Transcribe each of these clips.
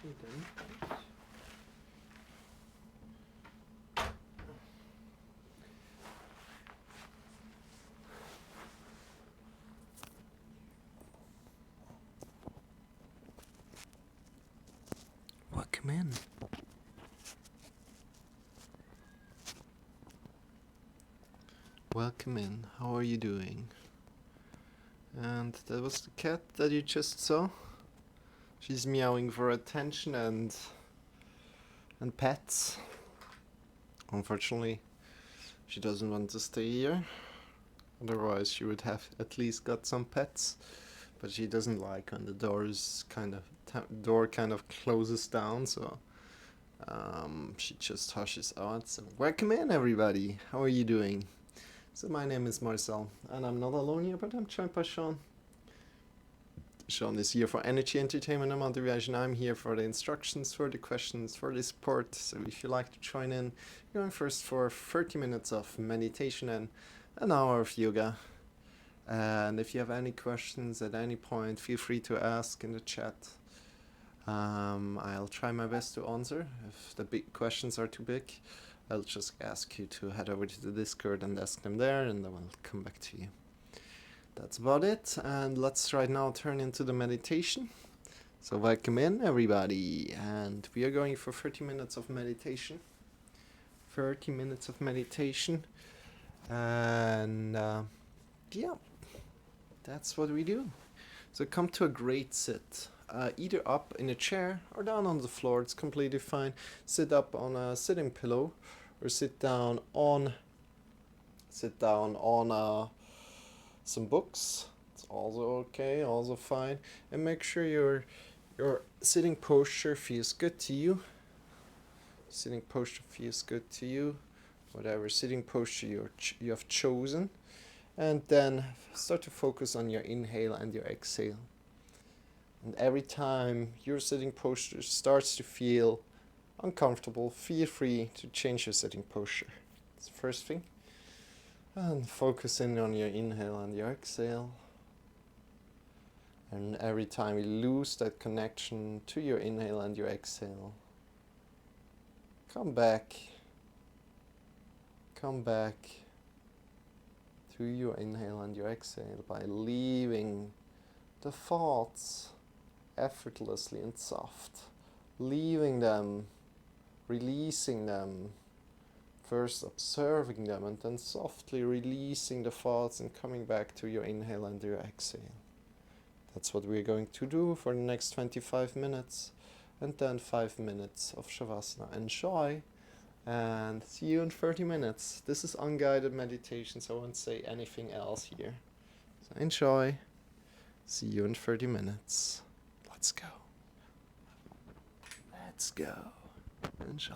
You didn't. Welcome in. Welcome in. How are you doing? And that was the cat that you just saw. She's meowing for attention and pets. Unfortunately, she doesn't want to stay here. Otherwise, she would have at least got some pets. But she doesn't like when the door kind of closes down. So she just hushes out. So welcome in, everybody. How are you doing? So my name is Marcel, and I'm not alone here, but I'm joined by Shawn. Shawn is here for energy, entertainment, and motivation. I'm here for the instructions, for the questions, for the support. So if you like to join in, you're going first for 30 minutes of meditation and an hour of yoga. And if you have any questions at any point, feel free to ask in the chat. I'll try my best to answer. If the big questions are too big, I'll just ask you to head over to the Discord and ask them there, and then I'll come back to you. That's about it, and let's right now turn into the meditation. So welcome in, everybody, and we are going for 30 minutes of meditation. 30 minutes of meditation, and yeah, that's what we do. So come to a great sit, either up in a chair or down on the floor. It's completely fine. Sit up on a sitting pillow, or sit down on some books. It's also okay, also fine. And make sure your sitting posture feels good to you. Sitting posture feels good to you, whatever sitting posture you have chosen. And then start to focus on your inhale and your exhale. And every time your sitting posture starts to feel uncomfortable, feel free to change your sitting posture. That's the first thing. And focus in on your inhale and your exhale. And every time you lose that connection to your inhale and your exhale, come back to your inhale and your exhale by leaving the thoughts effortlessly and soft. Leaving them, releasing them, first observing them and then softly releasing the thoughts and coming back to your inhale and your exhale. That's what we're going to do for the next 25 minutes, and then 5 minutes of Shavasana. Enjoy, and see you in 30 minutes. This is unguided meditation, so I won't say anything else here. So enjoy. See you in 30 minutes. Let's go. Let's go. Enjoy.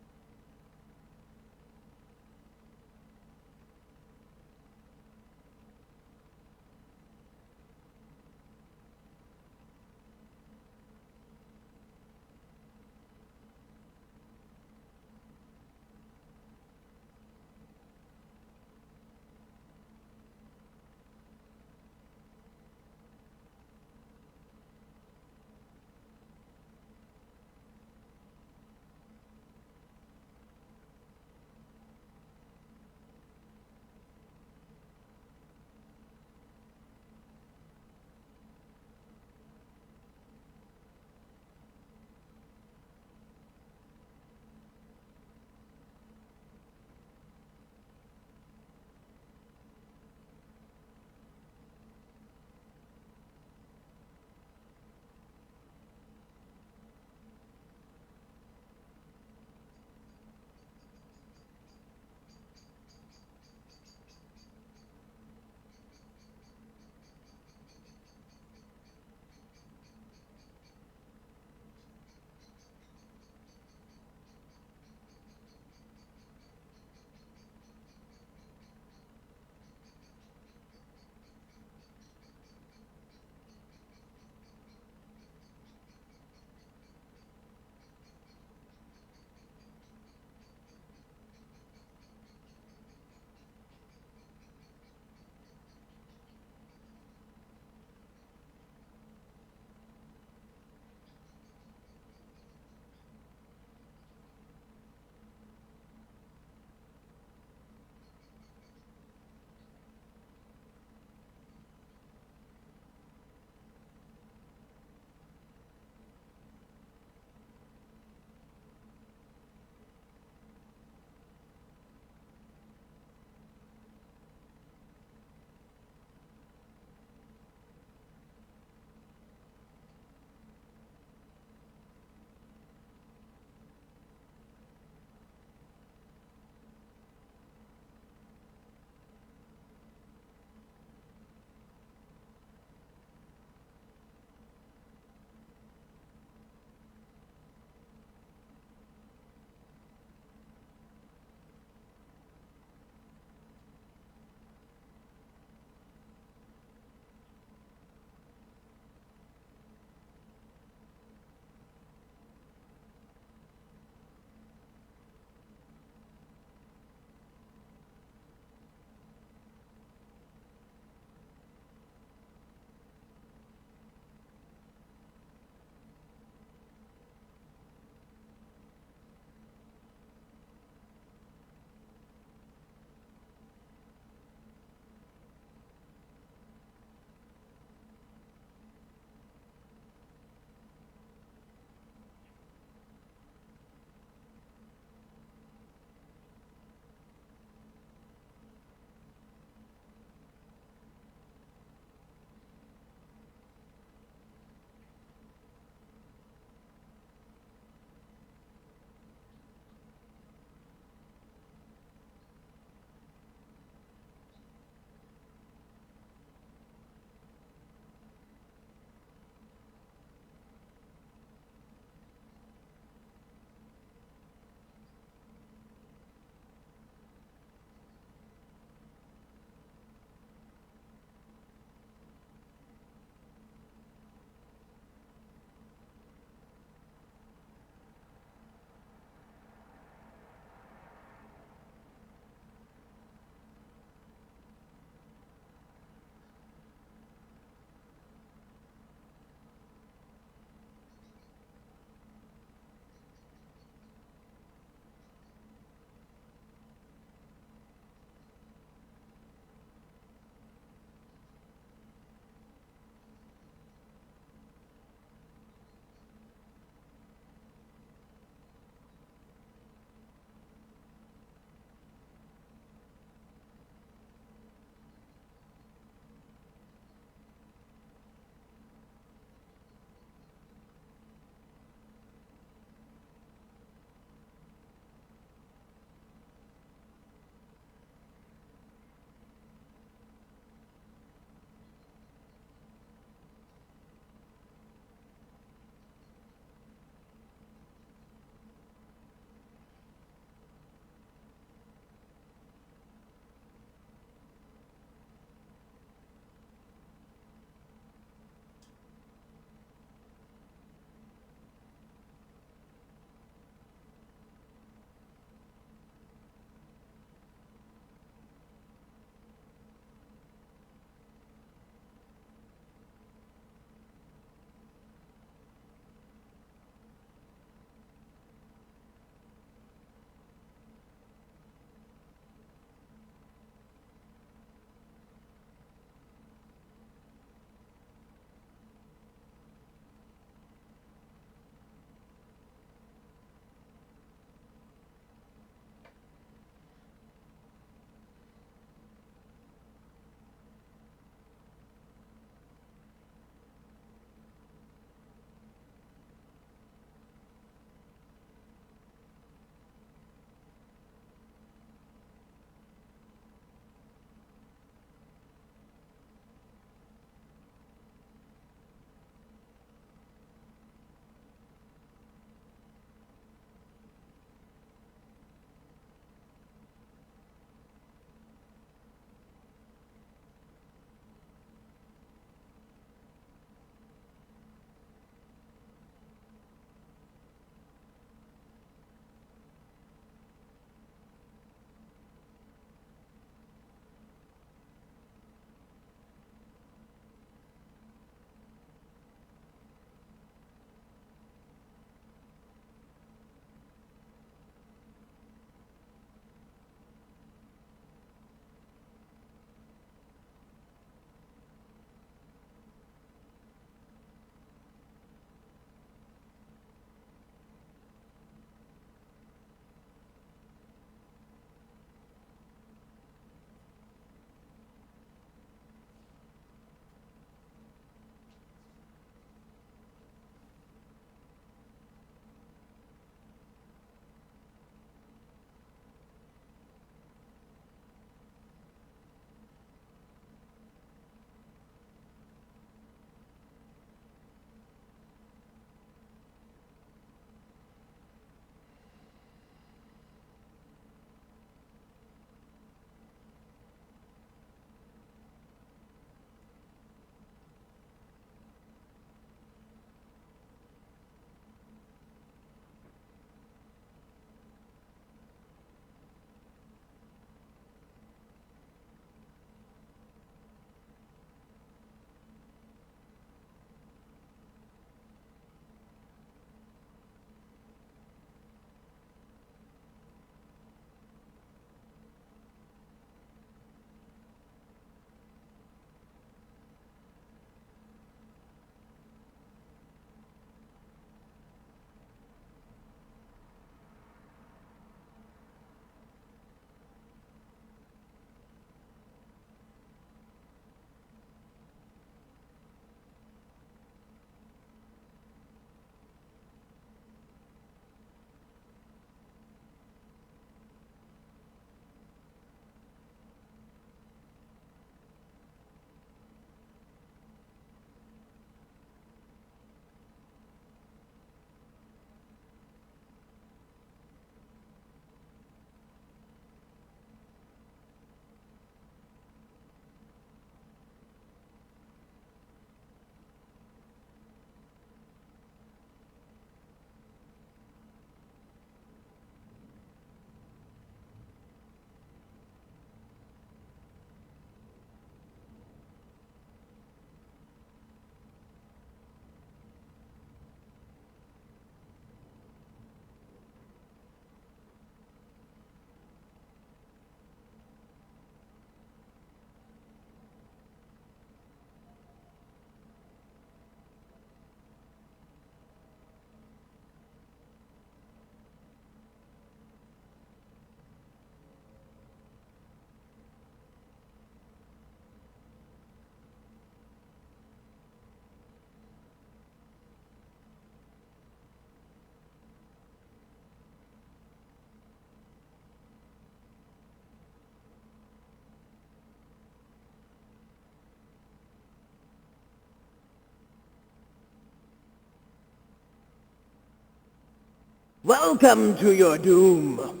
Welcome to your doom.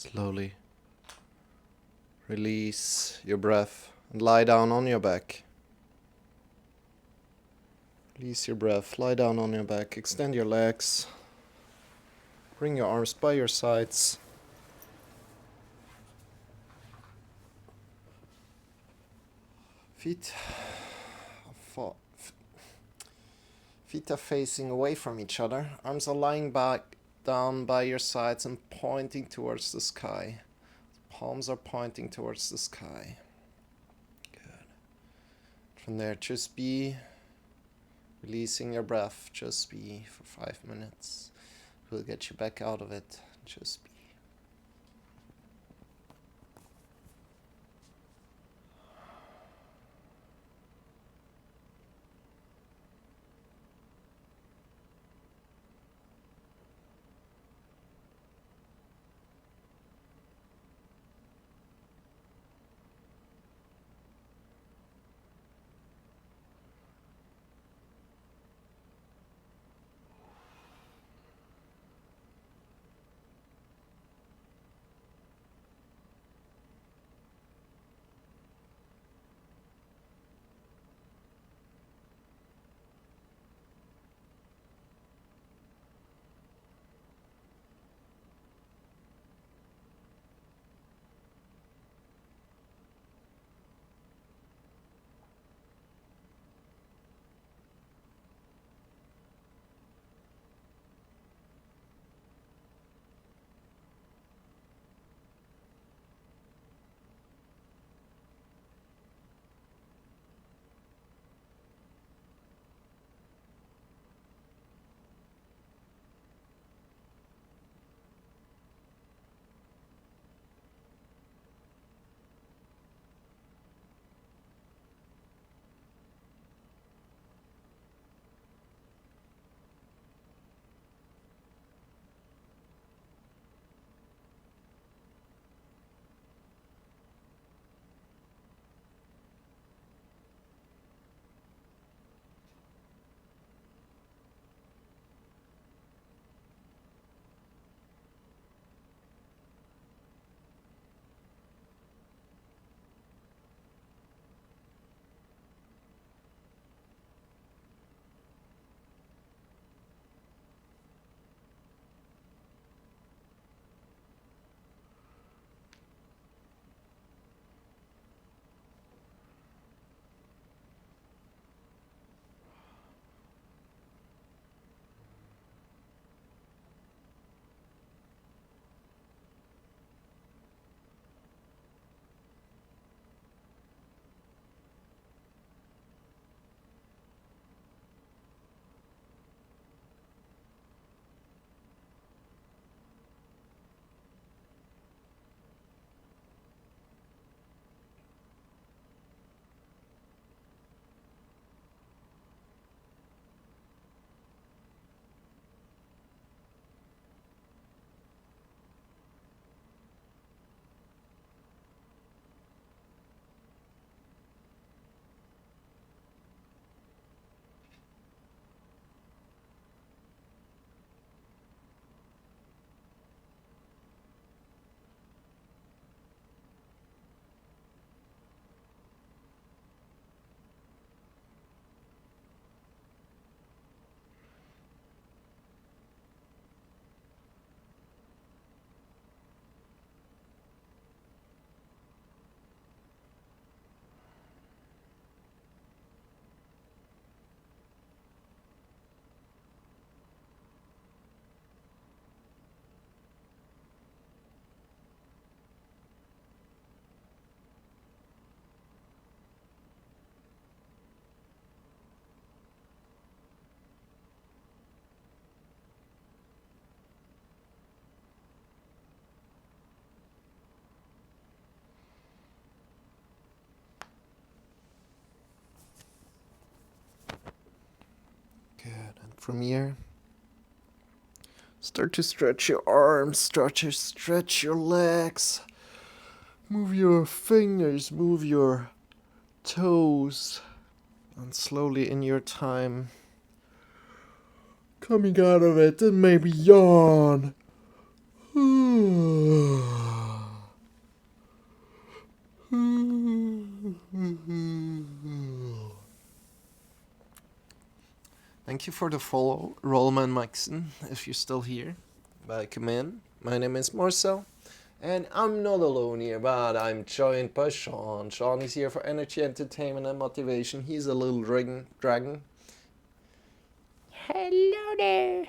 Slowly release your breath and lie down on your back. Release your breath, lie down on your back, extend your legs, bring your arms by your sides. Feet are facing away from each other. Arms are lying back down by your sides and pointing towards the sky. Palms are pointing towards the sky. Good. From there, just be releasing your breath. Just be for 5 minutes. We'll get you back out of it. Just be. Good. And from here, start to stretch your arms, stretch your legs. Move your fingers, move your toes. And slowly in your time, coming out of it, and maybe yawn. Thank you for the follow, Rollman Maxon, if you're still here. Welcome in. My name is Marcel, and I'm not alone here, but I'm joined by Shawn. Shawn is here for energy, entertainment, and motivation. He's a little dragon. Hello there.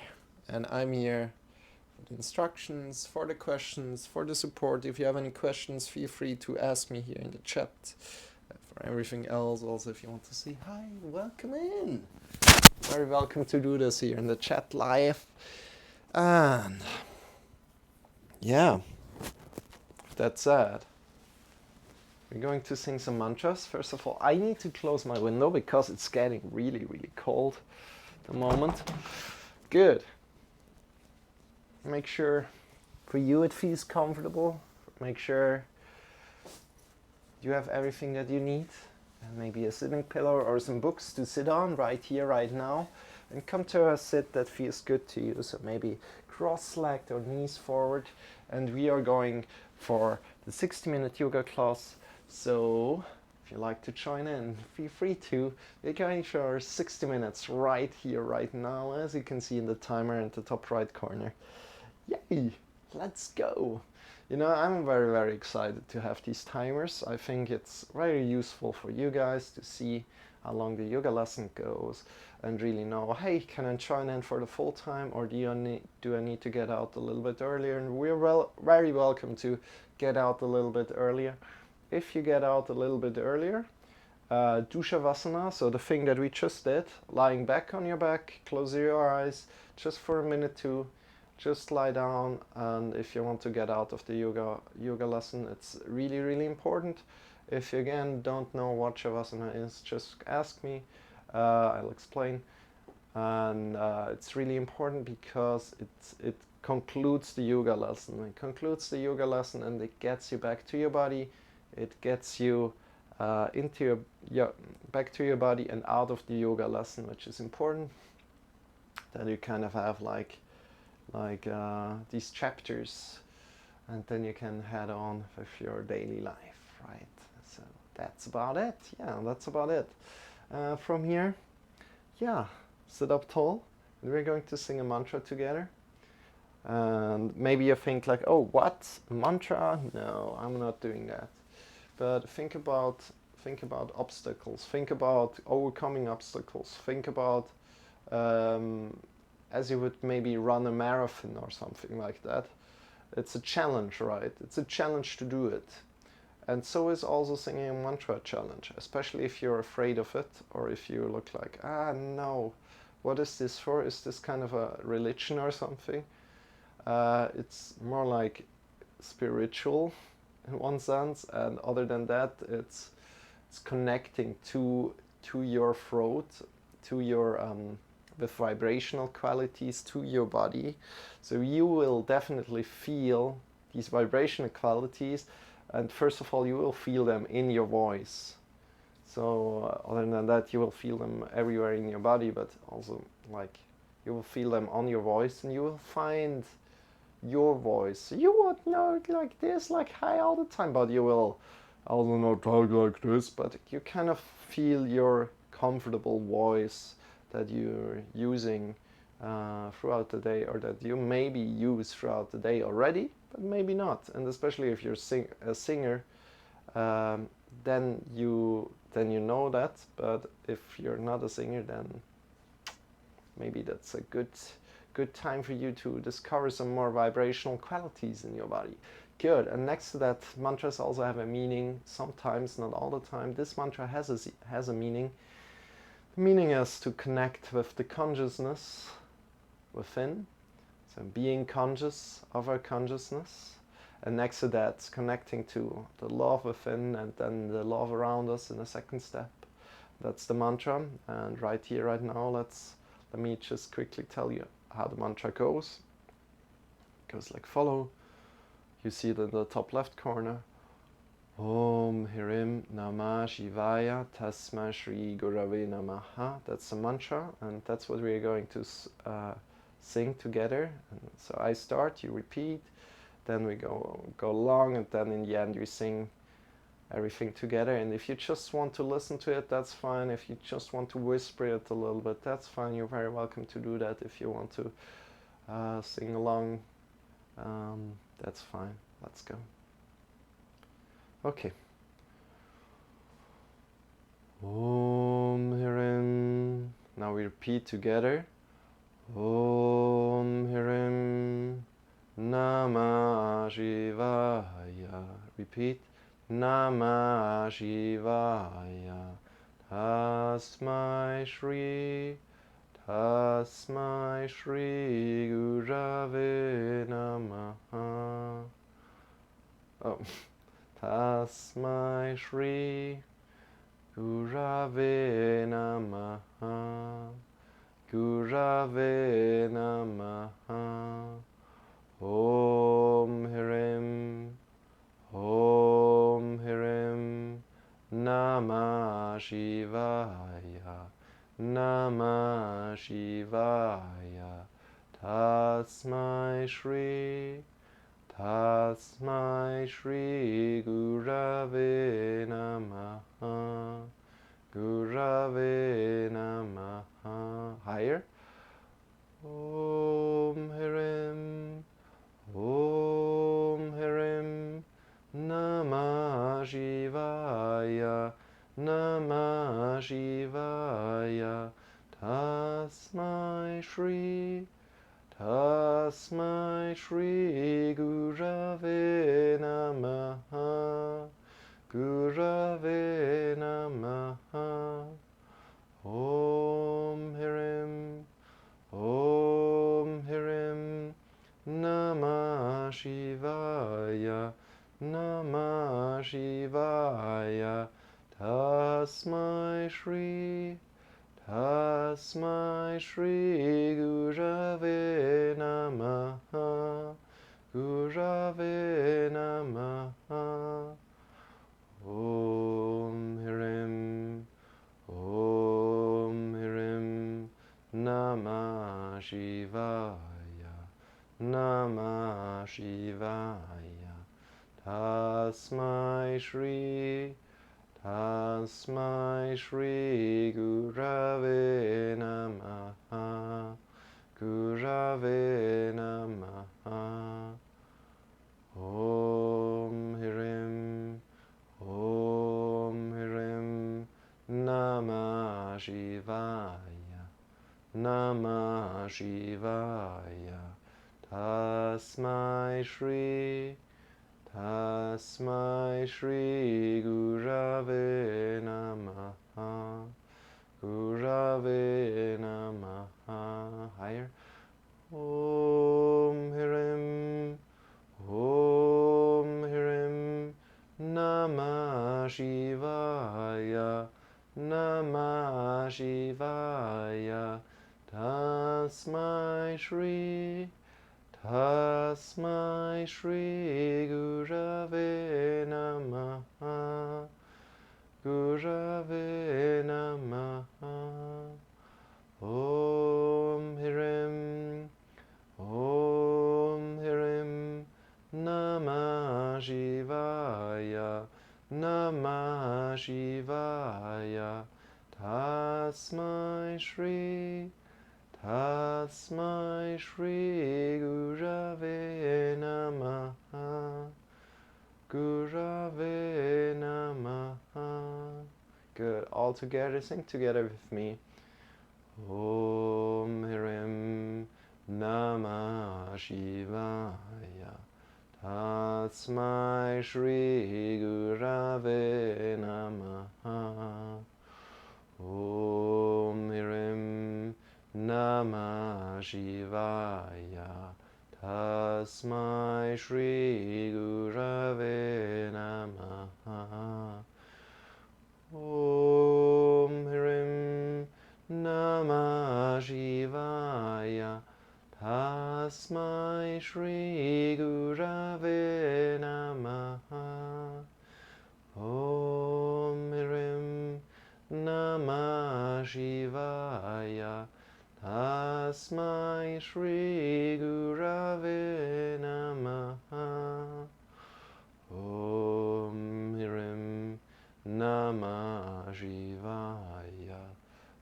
And I'm here for the instructions, for the questions, for the support. If you have any questions, feel free to ask me here in the chat. For everything else, also if you want to say hi, welcome in. Very welcome to do this here in the chat live. And yeah, that said, we're going to sing some mantras. First of all, I need to close my window because it's getting really, really cold at the moment. Good. Make sure for you it feels comfortable. Make sure you have everything that you need. And maybe a sitting pillow or some books to sit on right here, right now. And come to a sit that feels good to you. So maybe cross-legged or knees forward. And we are going for the 60-minute yoga class. So if you like to join in, feel free to. We're going for 60 minutes right here, right now, as you can see in the timer in the top right corner. Yay! Let's go! You know, I'm very, very excited to have these timers. I think it's very useful for you guys to see how long the yoga lesson goes and really know, hey, can I join in for the full time, or do I need to get out a little bit earlier? And we're very welcome to get out a little bit earlier. If you get out a little bit earlier, do Shavasana, so the thing that we just did, lying back on your back, close your eyes just for a minute to just lie down. And if you want to get out of the yoga lesson, it's really, really important. If you again don't know what Shavasana is, just ask me, I'll explain. And it's really important because it concludes the yoga lesson. It concludes the yoga lesson and it gets you back to your body. It gets you into back to your body and out of the yoga lesson, which is important. That you kind of have like these chapters, and then you can head on with your daily life, right? So that's about it. Yeah, that's about it. From here, yeah, sit up tall, and we're going to sing a mantra together. And maybe you think like, oh, what? A mantra? No, I'm not doing that. But think about obstacles. Think about overcoming obstacles. Think about as you would maybe run a marathon or something like that. It's a challenge, right? It's a challenge to do it. And so is also singing a mantra challenge, especially if you're afraid of it, or if you look like, no, what is this for? Is this kind of a religion or something? It's more like spiritual in one sense, and other than that, it's connecting to your throat, to your with vibrational qualities to your body. So you will definitely feel these vibrational qualities, and first of all you will feel them in your voice. So other than that, you will feel them everywhere in your body, but also like you will feel them on your voice, and you will find your voice. You won't know it like this, like high all the time, but you will also not talk like this, but you kind of feel your comfortable voice that you're using throughout the day, or that you maybe use throughout the day already, but maybe not. And especially if you're a singer, then you know that. But if you're not a singer, then maybe that's a good time for you to discover some more vibrational qualities in your body. Good. And next to that, mantras also have a meaning. Sometimes, not all the time. This mantra has a meaning. The meaning is to connect with the consciousness within, so being conscious of our consciousness. And next to that, connecting to the love within, and then the love around us in a second step. That's the mantra. And right here, right now, let me just quickly tell you how the mantra goes. It goes like follow. You see it in the top left corner. Om Hirim Namah Shivaya Tasma Shri Gurave Namaha. That's the mantra, and that's what we're going to sing together. And so I start, you repeat, then we go long, and then in the end we sing everything together. And if you just want to listen to it, that's fine. If you just want to whisper it a little bit, that's fine. You're very welcome to do that. If you want to sing along, that's fine. Let's go. Okay. Om Hirim. Now we repeat together. Om Hirim Namah Shivaya. Repeat. Namah Shivaya. Tasmai Shri. Tasmai Shri Gurave Namaha. Oh. Tasmai Shri Gurave Namaha. Gurave Namaha. Om Hirim. Om Hirim. Namah Shivaya. Namah Shivaya. Tasmai Shri. Tasmai Shri Gurave Namaha. Gurave Namaha. Higher. Om Hirim. Om Hirim. Namah Shivaya. Namah Shivaya. Tasmai Shri. Tasmai Shri Gurave Namaha. Gurave Namaha. Om Hirim. Om Hirim. Namah Shivaya. Namah Shivaya. Tasmai Shri. Tasmai Shri Gurave Namaha. Gurave Namaha. Om Hirim. Om Hirim. Namah Shivaya. Namah Shivaya. Tasmai Shri. Tasmai Shri Gurave Namaha. Gurave Namaha. Om Hirim. Om Hirim. Namah Shivaya. Namah Shivaya. Tasmai Shri. Tasmai Shri Gurave Namaha. Gurave Namaha. Higher. Om Hirim. Om Hirim. Namah Shivaya. Namah Shivaya. Tasmai Shri. Tasmai Shri Gurave Namaha. Gurave Namaha. Om Hirim. Om Hirim. Namah Shivaya. Namah Shivaya. Tasmai Shri. Tasmai Shri Gurave Namaha. Gurave Namaha. Good. All together, sing together with me. Om Hirim Namah Shivaya. Tasmai Shri Gurave Namaha. Om Hirim Namah Shivaya. Tasmai Shri Gurave Namaha. Om Hirim Namah Shivaya. Tasmai Shri Gurave Namaha. Om Hirim Namah Shivaya. Tasmai Shri Gurave Namaha. Om Hirim Namah Shivaya.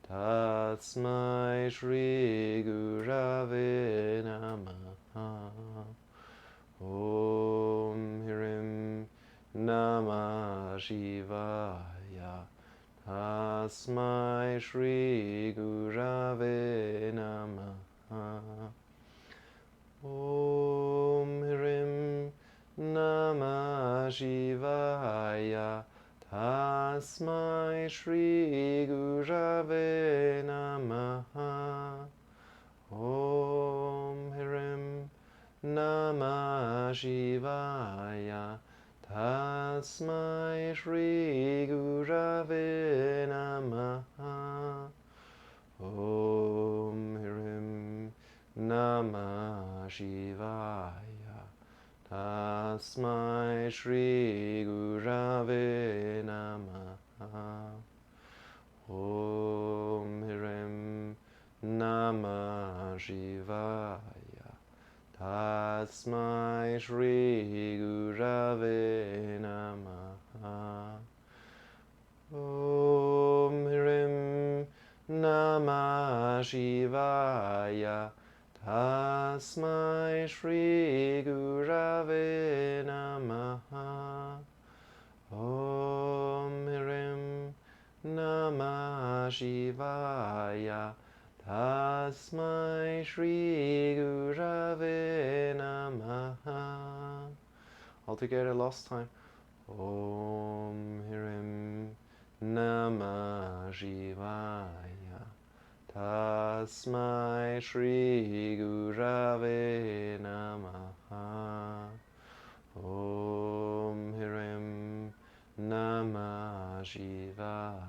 Tatsmai Shri Gurave Namaha. Om Hirim Namah Shivaya. Tasmai Shri Gurave Namaha. Om Hirim Namah Shivaya. Tasmai Shri Gurave Namaha. Om Hirim Namah Shivaya. Tasmai Shri Gurave Namaha. Om Hirim Namah Shivaya. Tasmai Shri Gurave Namaha. Om Hirim Namah Shivaya. Tasmai Shri Gurave Namaha. Om Hirim Namah Shivaya. Tasmai Shri Gurave Namaha. Om Hirim Namah Shivaya. Tasmai Shri Gurave Namaha. All together last time. Om Hirim Namah Shivaya. Tasmai Shri Gurave Namaha. Om Hirim Namah Shivaya.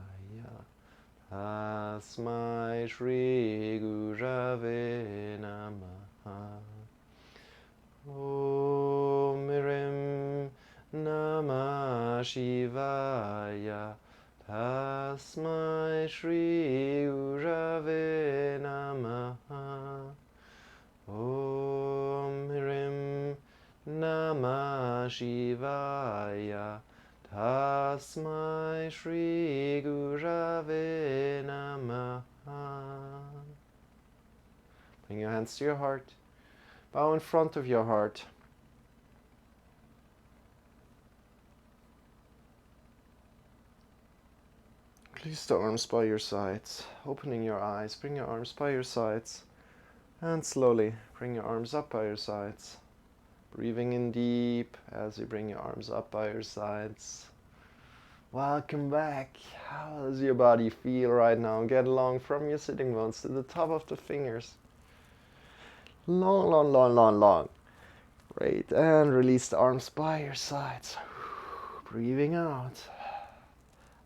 Tasmai Shri Gurave Namaha. Om Hirim Namah Shivaya. Tasmai Shri Gurave Namaha. Om Hirim Namah Shivaya. Tasmai Shri Gurave Namaha. Bring your hands to your heart. Bow in front of your heart. Release the arms by your sides. Opening your eyes. Bring your arms by your sides. And slowly bring your arms up by your sides. Breathing in deep as you bring your arms up by your sides. Welcome back. How does your body feel right now? Get along from your sitting bones to the top of the fingers. Long, long, long, long, long. Great. And release the arms by your sides. Breathing out.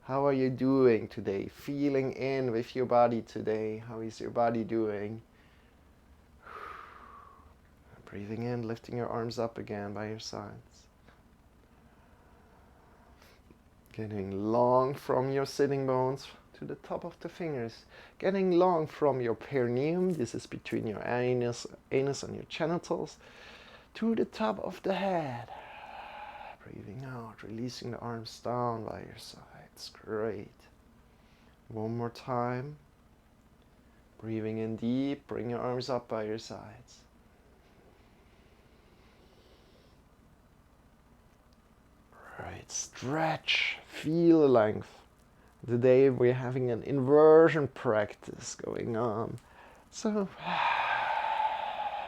How are you doing today? Feeling in with your body today. How is your body doing? Breathing in, lifting your arms up again by your sides. Getting long from your sitting bones to the top of the fingers. Getting long from your perineum, this is between your anus and your genitals, to the top of the head. Breathing out, releasing the arms down by your sides. Great. One more time. Breathing in deep, bring your arms up by your sides. Right, stretch, feel the length. Today we're having an inversion practice going on. So,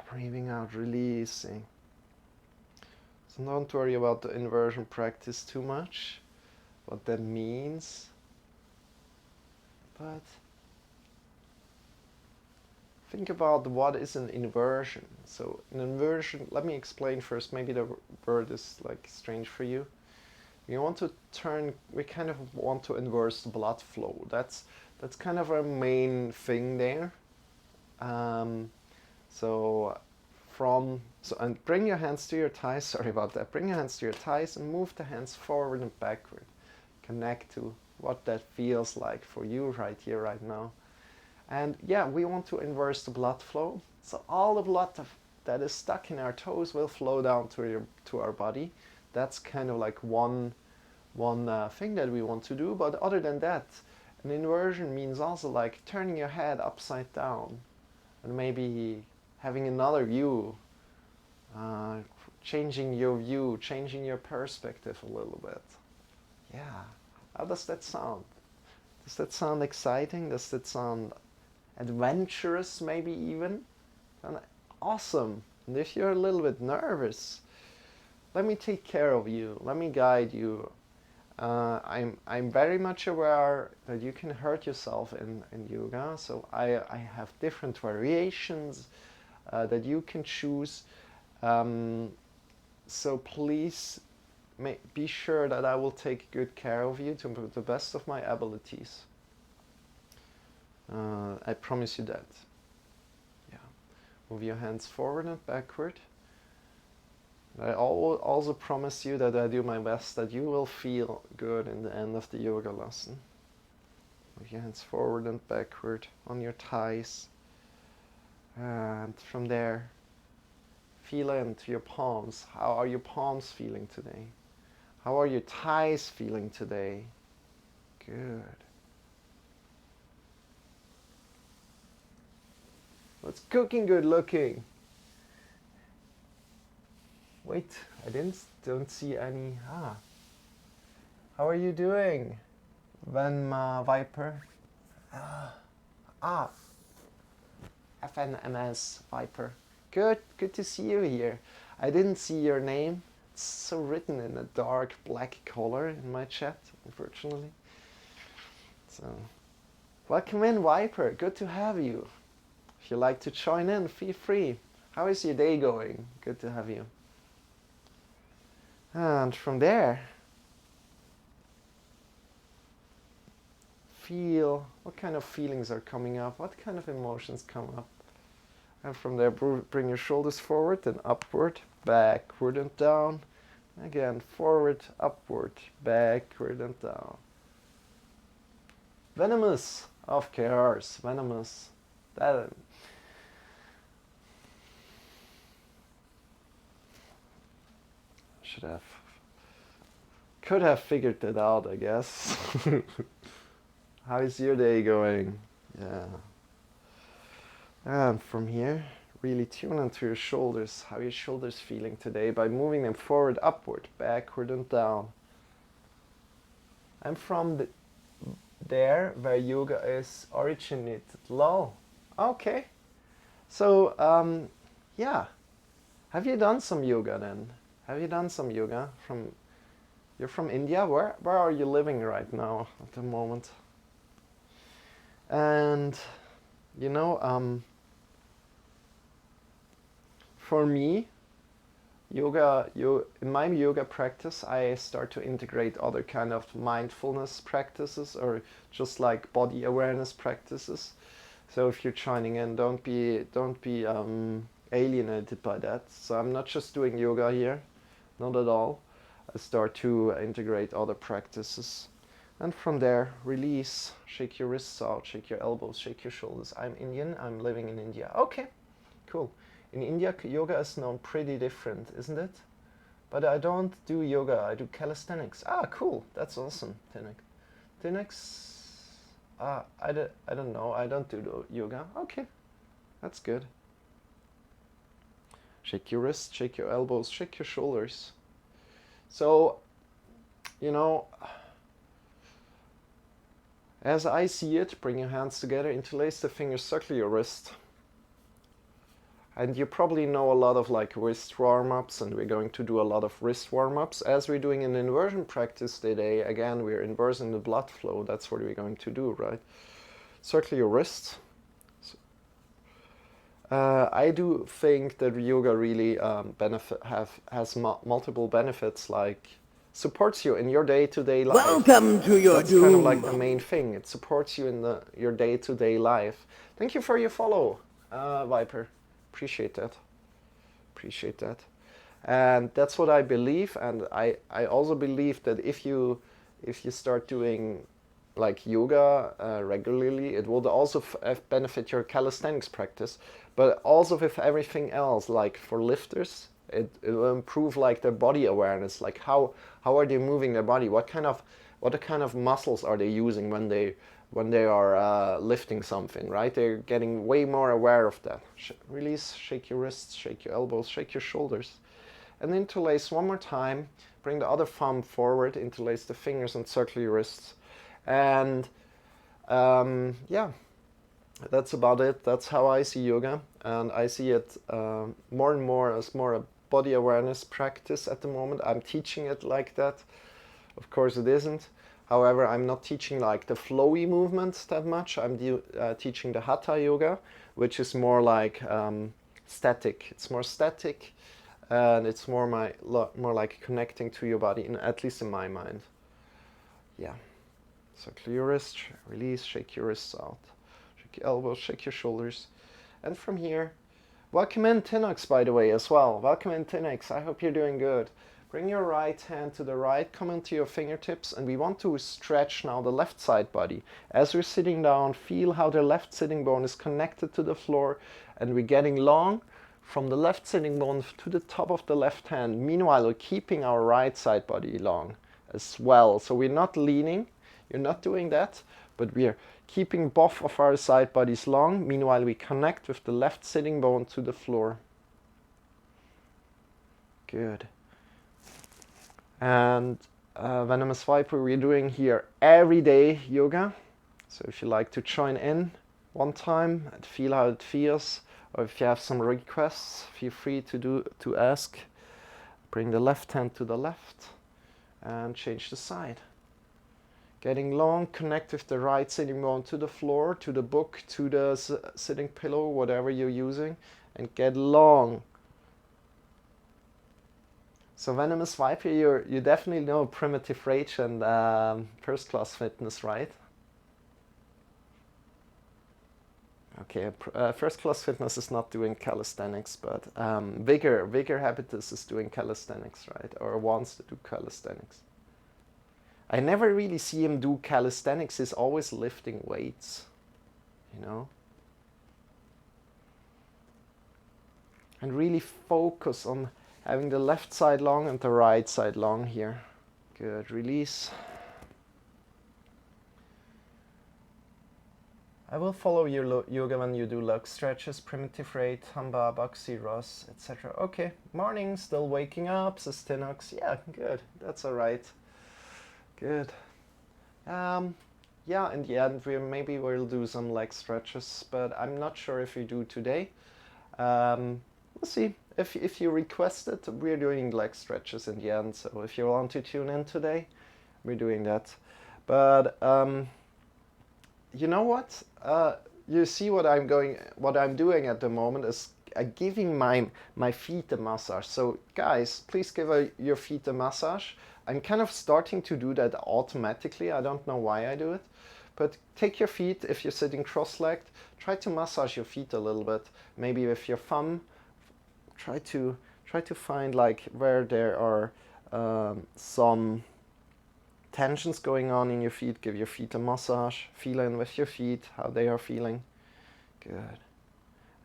breathing out, releasing. So don't worry about the inversion practice too much, what that means. But think about what is an inversion. So an inversion, let me explain first, maybe the word is like strange for you. We kind of want to inverse the blood flow. That's kind of our main thing there. And bring your hands to your thighs. Sorry about that. Bring your hands to your thighs and move the hands forward and backward. Connect to what that feels like for you right here, right now. And yeah, we want to inverse the blood flow. So all the blood that is stuck in our toes will flow down to our body. That's kind of like one thing that we want to do. But other than that, an inversion means also like turning your head upside down and maybe having another view, changing your view, changing your perspective a little bit. Yeah, how does that sound? Does that sound exciting? Does that sound adventurous maybe even? And awesome. And if you're a little bit nervous, let me take care of you. Let me guide you. I'm very much aware that you can hurt yourself in yoga, so I have different variations that you can choose. So please be sure that I will take good care of you to the best of my abilities. I promise you that. Yeah. Move your hands forward and backward. I also promise you that I do my best that you will feel good in the end of the yoga lesson. Move your hands forward and backward on your thighs. And from there, feel into your palms. How are your palms feeling today? How are your thighs feeling today? Good. What's cooking good looking? Wait, I don't see any. How are you doing, Venma Viper? FNMS Viper. Good to see you here. I didn't see your name. It's so written in a dark black color in my chat, unfortunately. So, welcome in, Viper. Good to have you. If you like to join in, feel free. How is your day going? Good to have you. And from there, feel what kind of feelings are coming up, what kind of emotions come up. And from there, bring your shoulders forward and upward, backward and down. Again, forward, upward, backward and down. Venomous, of course, venomous. That. Could have figured that out, I guess. How is your day going? Yeah. And from here, really tune into your shoulders. How are your shoulders feeling today by moving them forward, upward, backward and down. I'm from there where yoga is originated. Lol. Okay. So, yeah. Have you done some yoga then? Have you done some yoga? You're from India? Where are you living right now at the moment? And, you know, for me, in my yoga practice, I start to integrate other kind of mindfulness practices or just like body awareness practices. So if you're joining in, don't be alienated by that. So I'm not just doing yoga here, not at all. I start to integrate other practices. And from there, release, shake your wrists out, shake your elbows, shake your shoulders. I'm Indian, I'm living in India. Okay, cool. In India, yoga is known pretty different, isn't it? But I don't do yoga, I do calisthenics. Cool, that's awesome, Tenex, I don't know, I don't do yoga. Okay, that's good. Shake your wrists, shake your elbows, shake your shoulders. So, you know, as I see it, bring your hands together, interlace the fingers, circle your wrist. And you probably know a lot of like wrist warm-ups, and we're going to do a lot of wrist warm-ups. As we're doing an inversion practice today, again, we're inversing the blood flow. That's what we're going to do, right? Circle your wrists. I do think that yoga really has multiple benefits, like supports you in your day-to-day life. Welcome to your That's doom. kind of like the main thing. It supports you in your day-to-day life. Thank you for your follow, Viper. Appreciate that. And that's what I believe, and I also believe that if you start doing like yoga regularly, it will also benefit your calisthenics practice, but also with everything else, like for lifters, It will improve like their body awareness, like how are they moving their body, what kind of muscles are they using when they are lifting something, right? They're getting way more aware of that. Release, shake your wrists, shake your elbows, shake your shoulders, and interlace one more time. Bring the other thumb forward, interlace the fingers and circle your wrists, and yeah, that's about it. That's how I see yoga, and I see it more and more as more a body awareness practice at the moment. I'm teaching it like that. Of course it isn't. However, I'm not teaching like the flowy movements that much. I'm teaching the hatha yoga, which is more like static. It's more static, and it's more like connecting to your body, at least in my mind. Yeah. So clear your wrist, release, shake your wrists out. Shake your elbows, shake your shoulders. And from here, welcome in Tinox, by the way, as well. Welcome in Tinox. I hope you're doing good. Bring your right hand to the right, come into your fingertips, and we want to stretch now the left side body. As we're sitting down, feel how the left sitting bone is connected to the floor, and we're getting long from the left sitting bone to the top of the left hand. Meanwhile, we're keeping our right side body long as well. So we're not leaning, you're not doing that, but we're keeping both of our side bodies long. Meanwhile, we connect with the left sitting bone to the floor. Good. And Venomous Viper, we're doing here everyday yoga. So if you like to join in one time and feel how it feels, or if you have some requests, feel free to ask. Bring the left hand to the left and change the side. Getting long, connect with the right sitting bone to the floor, to the book, to the sitting pillow, whatever you're using, and get long. So Venomous Viper, you definitely know Primitive Rage and First Class Fitness, right? Okay, First Class Fitness is not doing calisthenics, but Vigor Habitus is doing calisthenics, right? Or wants to do calisthenics. I never really see him do calisthenics. He's always lifting weights, you know? And really focus on having the left side long and the right side long here. Good, release. I will follow your yoga when you do lug stretches, primitive rate, hamba, baxi, ros, etc. Okay, morning, still waking up, says Tinox. Yeah, good, that's all right. Good. Yeah, in the end, maybe we'll do some leg stretches, but I'm not sure if we do today. We'll see. If you request it, we're doing leg stretches in the end. So if you want to tune in today, we're doing that. But you know what? You see what I'm doing at the moment is giving my feet a massage. So guys, please give your feet a massage. I'm kind of starting to do that automatically. I don't know why I do it. But take your feet, if you're sitting cross-legged, try to massage your feet a little bit. Maybe with your thumb, try to find like where there are some tensions going on in your feet. Give your feet a massage. Feel in with your feet, how they are feeling. Good.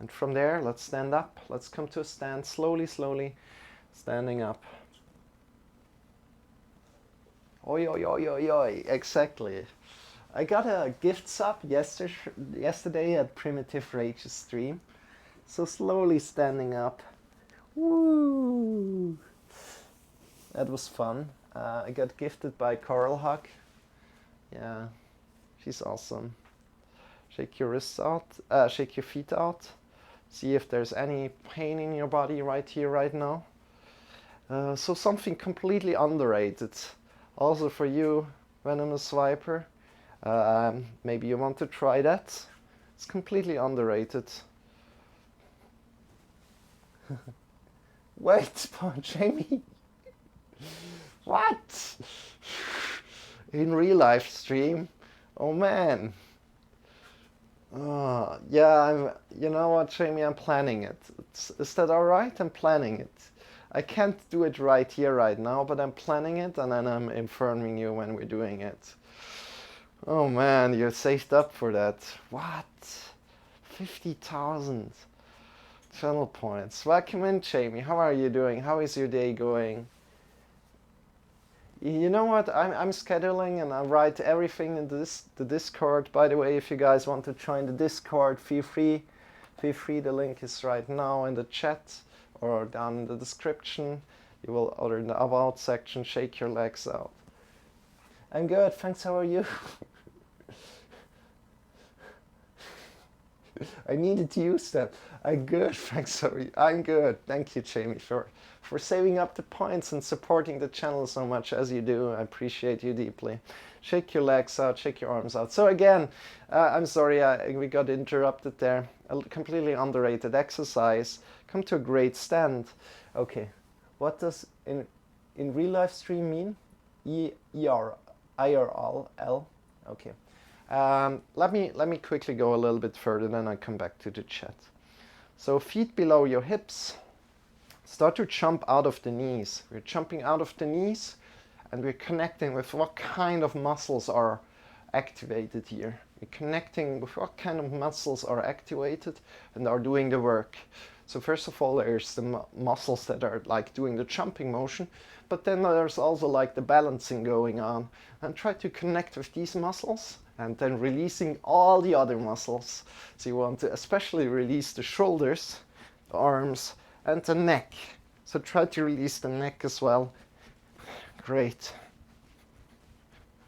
And from there, let's stand up. Let's come to a stand, slowly, standing up. Oi, oi, oi, oi, oi, exactly. I got a gift sub yesterday at Primitive Rage's stream. So slowly standing up. Woo! That was fun. I got gifted by Coral Hug. Yeah, she's awesome. Shake your wrists out, shake your feet out. See if there's any pain in your body right here, right now. So something completely underrated. Also for you, Venomous Viper. Maybe you want to try that. It's completely underrated. Wait, Jamie. What? In real life stream? Oh man. Yeah, you know what, Jamie, I'm planning it. Is that alright? I'm planning it. I can't do it right here, right now, but I'm planning it and then I'm informing you when we're doing it. Oh man, you're saved up for that. What? 50,000. Channel points. Welcome in, Jamie. How are you doing? How is your day going? You know what? I'm scheduling and I write everything in the Discord. By the way, if you guys want to join the Discord, feel free. Feel free. The link is right now in the chat or down in the description. You will, or in the about section, shake your legs out. I'm good. Thanks. How are you? I needed to use that. I'm good, thanks. Sorry, I'm good. Thank you, Jamie, for saving up the points and supporting the channel so much as you do. I appreciate you deeply. Shake your legs out, shake your arms out. So again, I'm sorry we got interrupted there. A completely underrated exercise. Come to a great stand. Okay, what does in real life stream mean? IRL. Okay. Let me quickly go a little bit further, then I come back to the chat. So feet below your hips. Start to jump out of the knees. We're jumping out of the knees and we're connecting with what kind of muscles are activated here. We're connecting with what kind of muscles are activated and are doing the work. So first of all, there's the muscles that are like doing the jumping motion, but then there's also like the balancing going on. And try to connect with these muscles and then releasing all the other muscles. So you want to especially release the shoulders, the arms, and the neck. So try to release the neck as well. Great.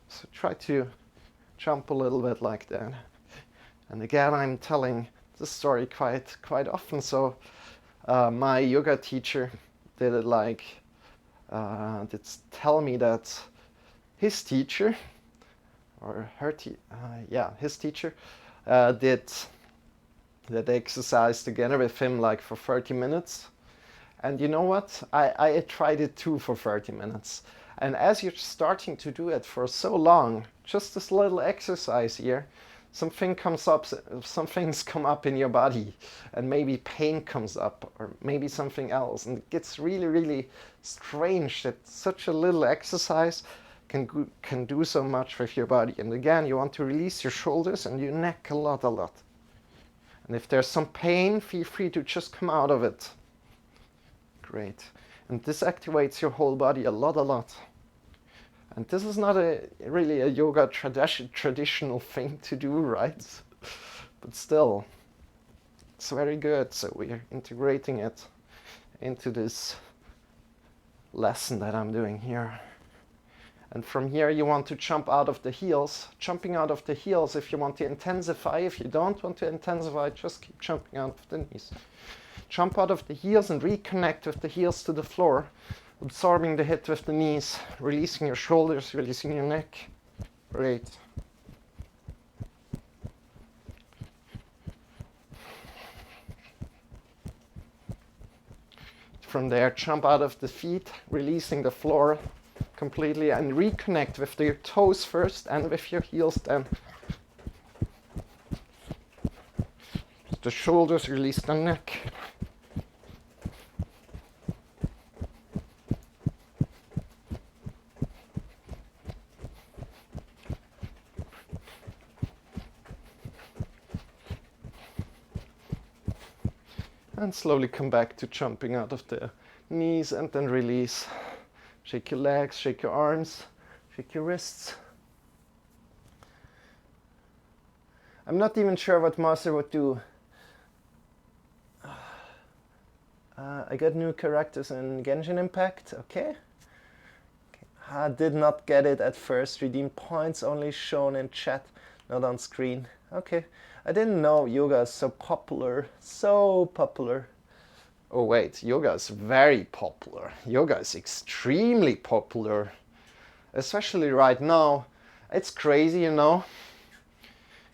So try to jump a little bit like that. And again, I'm telling this story quite often. So my yoga teacher did it like, did tell me that his teacher, or her his teacher did that exercise together with him like for 30 minutes. And you know what? I tried it too for 30 minutes. And as you're starting to do it for so long, just this little exercise here, something comes up, some things come up in your body, and maybe pain comes up, or maybe something else. And it gets really, really strange that such a little exercise can do so much with your body. And again, you want to release your shoulders and your neck a lot. And if there's some pain, feel free to just come out of it. Great. And this activates your whole body a lot. And this is not really a yoga traditional thing to do, right? But still, it's very good. So we're integrating it into this lesson that I'm doing here. And from here you want to jump out of the heels. Jumping out of the heels if you want to intensify. If you don't want to intensify, just keep jumping out of the knees. Jump out of the heels and reconnect with the heels to the floor. Absorbing the hit with the knees. Releasing your shoulders, releasing your neck. Great. From there, jump out of the feet, releasing the floor completely, and reconnect with your toes first and with your heels then. The shoulders, release the neck. And slowly come back to jumping out of the knees and then release. Shake your legs, shake your arms, shake your wrists. I'm not even sure what Marcel would do. I got new characters in Genshin Impact, okay. I did not get it at first. Redeem points only shown in chat, not on screen. Okay, I didn't know yoga is so popular, Oh wait, yoga is very popular. Yoga is extremely popular, especially right now. It's crazy, you know.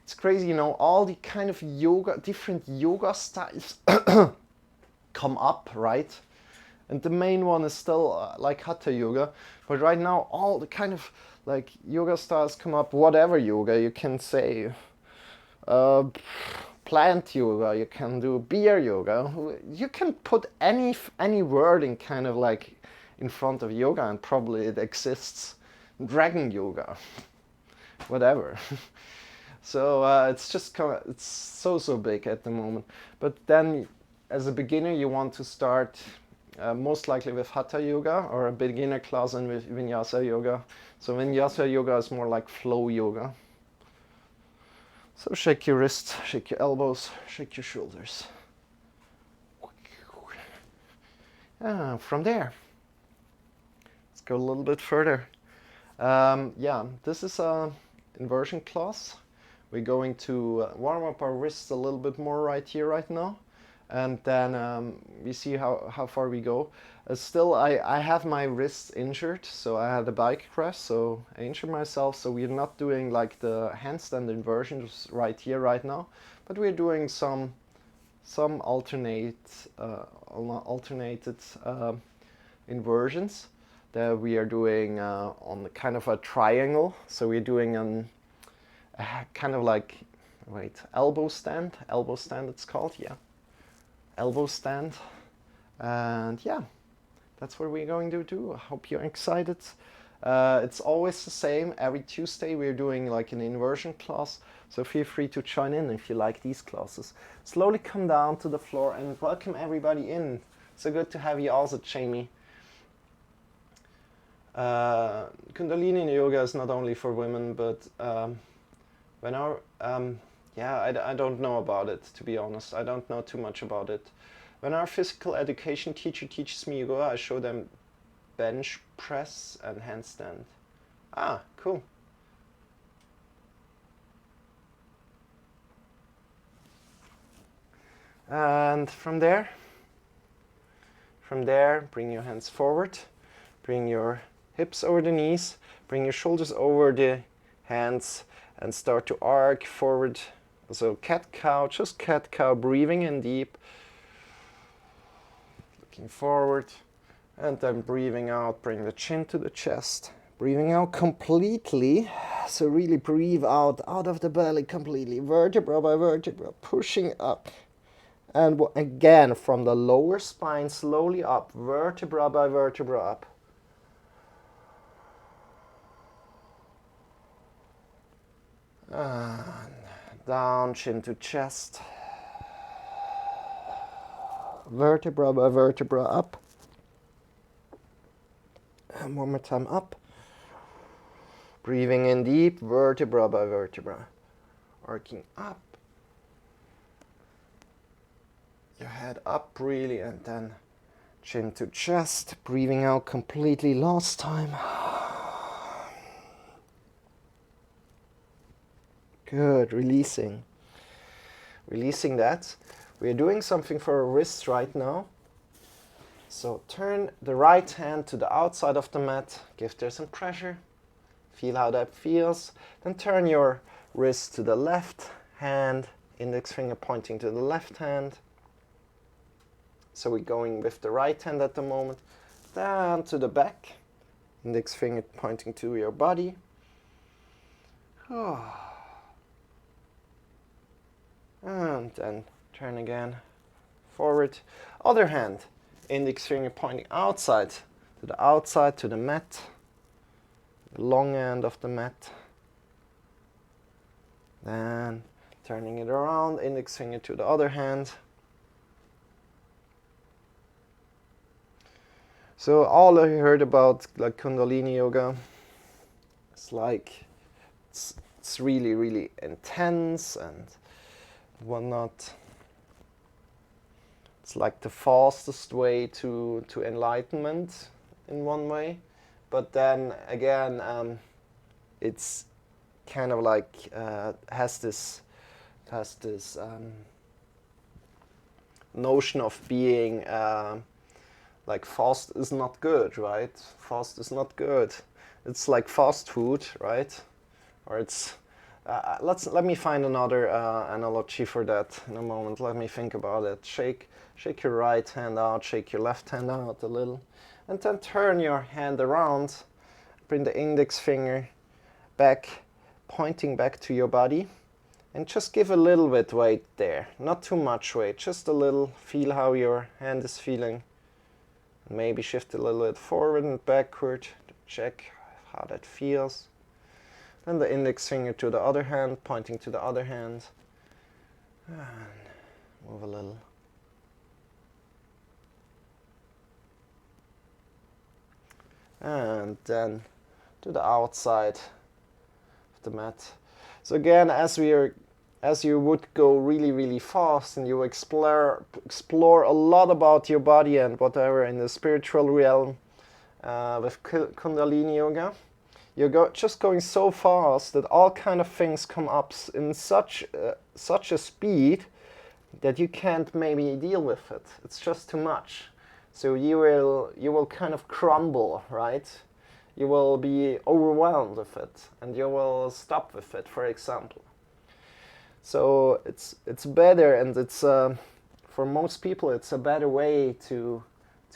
It's crazy, you know, all the kind of yoga, different yoga styles come up, right? And the main one is still like Hatha yoga. But right now, all the kind of like yoga styles come up, whatever yoga you can say. Plant yoga, you can do beer yoga. You can put any word in kind of like in front of yoga and probably it exists. Dragon yoga, whatever. So it's just it's so big at the moment. But then as a beginner, you want to start most likely with Hatha Yoga or a beginner class in Vinyasa Yoga. So Vinyasa Yoga is more like flow yoga. So shake your wrists, shake your elbows, shake your shoulders. From there, let's go a little bit further. Yeah, this is a inversion class. We're going to warm up our wrists a little bit more right here, right now. And then we see how far we go. Still, I have my wrists injured, so I had a bike crash, so I injured myself. So we're not doing like the handstand inversions right here, right now, but we're doing some alternated inversions that we are doing on kind of a triangle. So we're doing kind of like, elbow stand it's called, yeah. Elbow stand, and yeah, that's what we're going to do. I hope you're excited. It's always the same. Every Tuesday we're doing like an inversion class, so feel free to join in if you like these classes. Slowly come down to the floor and welcome everybody in. So good to have you also, Jamie. Kundalini yoga is not only for women, but when our I don't know about it, to be honest. I don't know too much about it. When our physical education teacher teaches me yoga, I show them bench press and handstand. Ah, cool. And from there, bring your hands forward, bring your hips over the knees, bring your shoulders over the hands, and start to arc forward. So cat-cow, just cat-cow, breathing in deep, looking forward, and then breathing out, bring the chin to the chest. Breathing out completely, so really breathe out of the belly completely, vertebra by vertebra, pushing up. And again, from the lower spine, slowly up, vertebra by vertebra up. And down, chin to chest. Vertebra by vertebra up. And one more time up. Breathing in deep, vertebra by vertebra. Arcing up. Your head up really, and then chin to chest. Breathing out completely last time. Good, releasing. Releasing that. We're doing something for our wrists right now. So turn the right hand to the outside of the mat. Give there some pressure. Feel how that feels. Then turn your wrist to the left hand. Index finger pointing to the left hand. So we're going with the right hand at the moment. Down to the back. Index finger pointing to your body. And then turn again forward. Other hand, index finger pointing outside, to the mat, the long end of the mat. Then turning it around, index finger to the other hand. So all I heard about like Kundalini yoga, it's like it's really, really intense and whatnot. It's like the fastest way to enlightenment in one way, but then again, it's kind of like has this notion of being like fast is not good, right? Fast is not good. It's like fast food, right? Or it's let me find another analogy for that in a moment. Let me think about it. Shake your right hand out, shake your left hand out a little, and then turn your hand around. Bring the index finger back, pointing back to your body, and just give a little bit weight there. Not too much weight, just a little. Feel how your hand is feeling. Maybe shift a little bit forward and backward to check how that feels. Then the index finger to the other hand, pointing to the other hand. And move a little. and then to the outside of the mat. So again, as you would go really fast and you explore a lot about your body and whatever in the spiritual realm with Kundalini yoga, you're just going so fast that all kind of things come up in such a speed that you can't maybe deal with it. It's just too much. So you will kind of crumble, right? You will be overwhelmed with it, and you will stop with it, for example. So it's better, and it's for most people it's a better way to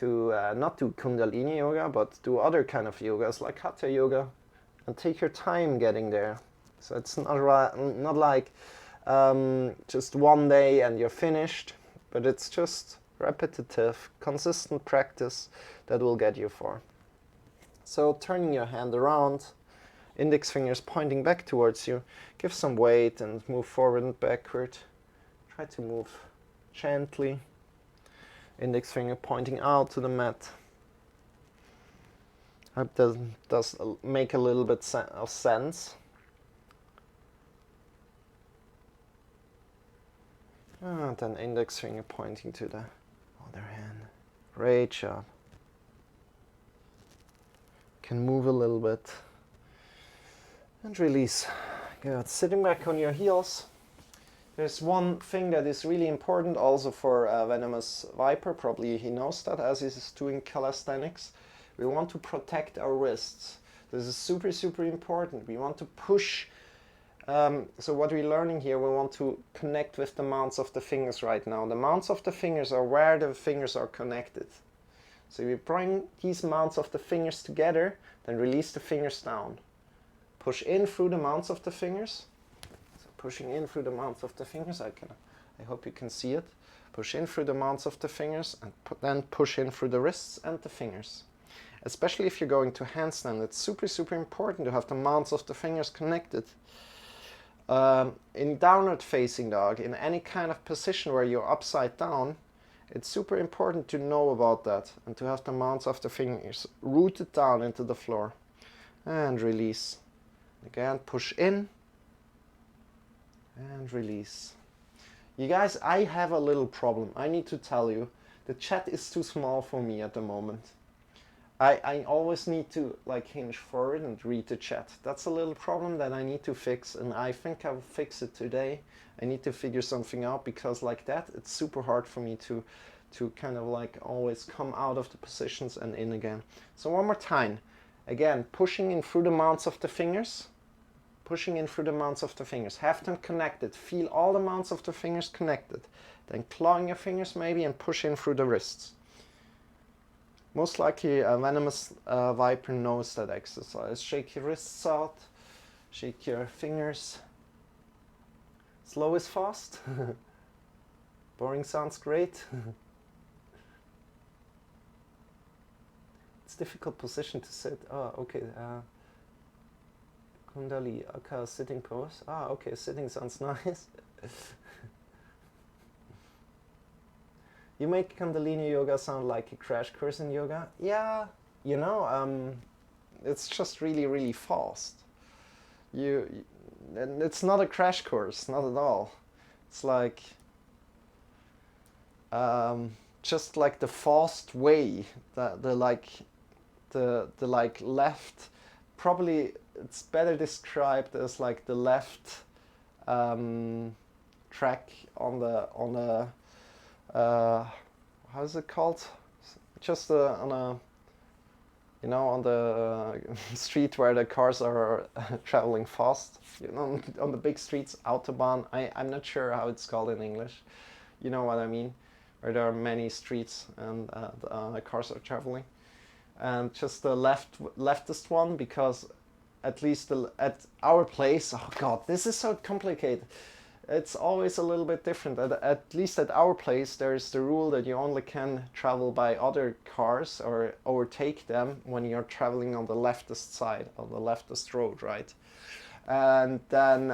not do Kundalini yoga, but do other kind of yogas like Hatha yoga, and take your time getting there. So it's not like just one day and you're finished, but it's just repetitive, consistent practice that will get you far. So turning your hand around, index fingers pointing back towards you, give some weight and move forward and backward. Try to move gently. Index finger pointing out to the mat. I hope that does make a little bit of sense. And then index finger pointing to the other hand. Great job. Can move a little bit. And release. Good. Sitting back on your heels. There's one thing that is really important also for Venomous Viper. Probably he knows that as he's doing calisthenics. We want to protect our wrists. This is super important. We want to push. So what we're learning here, we want to connect with the mounts of the fingers right now. The mounts of the fingers are where the fingers are connected. So we bring these mounts of the fingers together, then release the fingers down. Push in through the mounts of the fingers. So pushing in through the mounts of the fingers. I hope you can see it. Push in through the mounts of the fingers and then push in through the wrists and the fingers. Especially if you're going to handstand, it's super important to have the mounts of the fingers connected. In downward facing dog, in any kind of position where you're upside down, it's super important to know about that and to have the mounts of the fingers rooted down into the floor. And release. Again, push in and release. You guys, I have a little problem. I need to tell you, the chat is too small for me at the moment. I always need to like hinge forward and read the chat. That's a little problem that I need to fix, and I think I'll fix it today. I need to figure something out, because like that it's super hard for me to kind of like always come out of the positions and in again. So one more time. Again, pushing in through the mounts of the fingers. Pushing in through the mounts of the fingers. Have them connected. Feel all the mounts of the fingers connected. Then clawing your fingers maybe and push in through the wrists. Most likely a Venomous Viper knows that exercise. Shake your wrists out, shake your fingers. Slow is fast. Boring sounds great. It's a difficult position to sit. Oh, okay. Kundali, okay, sitting pose. Ah, okay, sitting sounds nice. You make Kundalini yoga sound like a crash course in yoga. Yeah, you know, it's just really fast. And it's not a crash course, not at all. It's like just like the fast way, the left. Probably it's better described as like the left track on the how's it called? Just on the street where the cars are traveling fast. You know, on the big streets, Autobahn. I'm not sure how it's called in English. You know what I mean? Where there are many streets and the cars are traveling. And just the leftist one, because at least at our place, oh god, this is so complicated. It's always a little bit different. At least at our place, there is the rule that you only can travel by other cars or overtake them when you're traveling on the leftist side, on the leftist road, right? And then,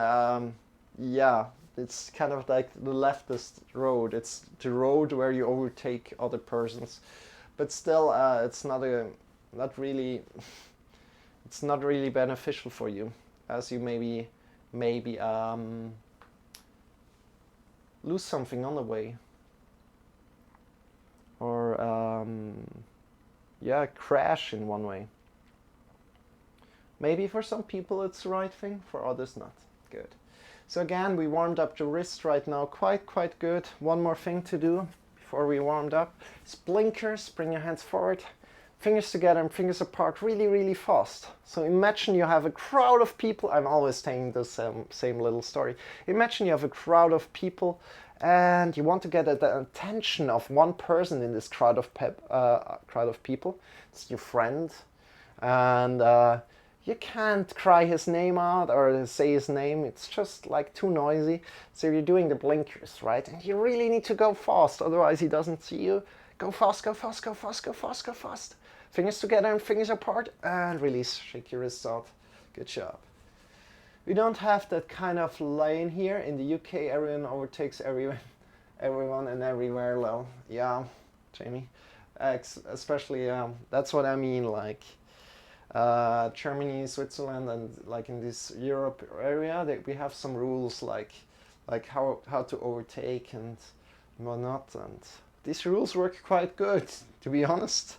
yeah, it's kind of like the leftist road. It's the road where you overtake other persons. But still, it's not a not really, it's not really beneficial for you, as you maybe lose something on the way, or yeah, crash in one way. Maybe for some people it's the right thing, for others not. Good. So again, we warmed up the wrist right now, quite good. One more thing to do before we warmed up is blinkers. Bring your hands forward, fingers together and fingers apart, really fast. So imagine you have a crowd of people. I'm always telling the same little story. Imagine you have a crowd of people and you want to get the attention of one person in this crowd of people. It's your friend, and you can't cry his name out or say his name. It's just like too noisy. So you're doing the blinkers, right? And you really need to go fast, otherwise he doesn't see you. Go fast, go fast, go fast, go fast, go fast. Fingers together and fingers apart, and release. Shake your wrists out. Good job. We don't have that kind of lane here. In the UK, everyone overtakes everyone and everywhere. Well, yeah, Jamie. Especially, that's what I mean, like Germany, Switzerland, and like in this Europe area, we have some rules like how to overtake and whatnot, and these rules work quite good, to be honest.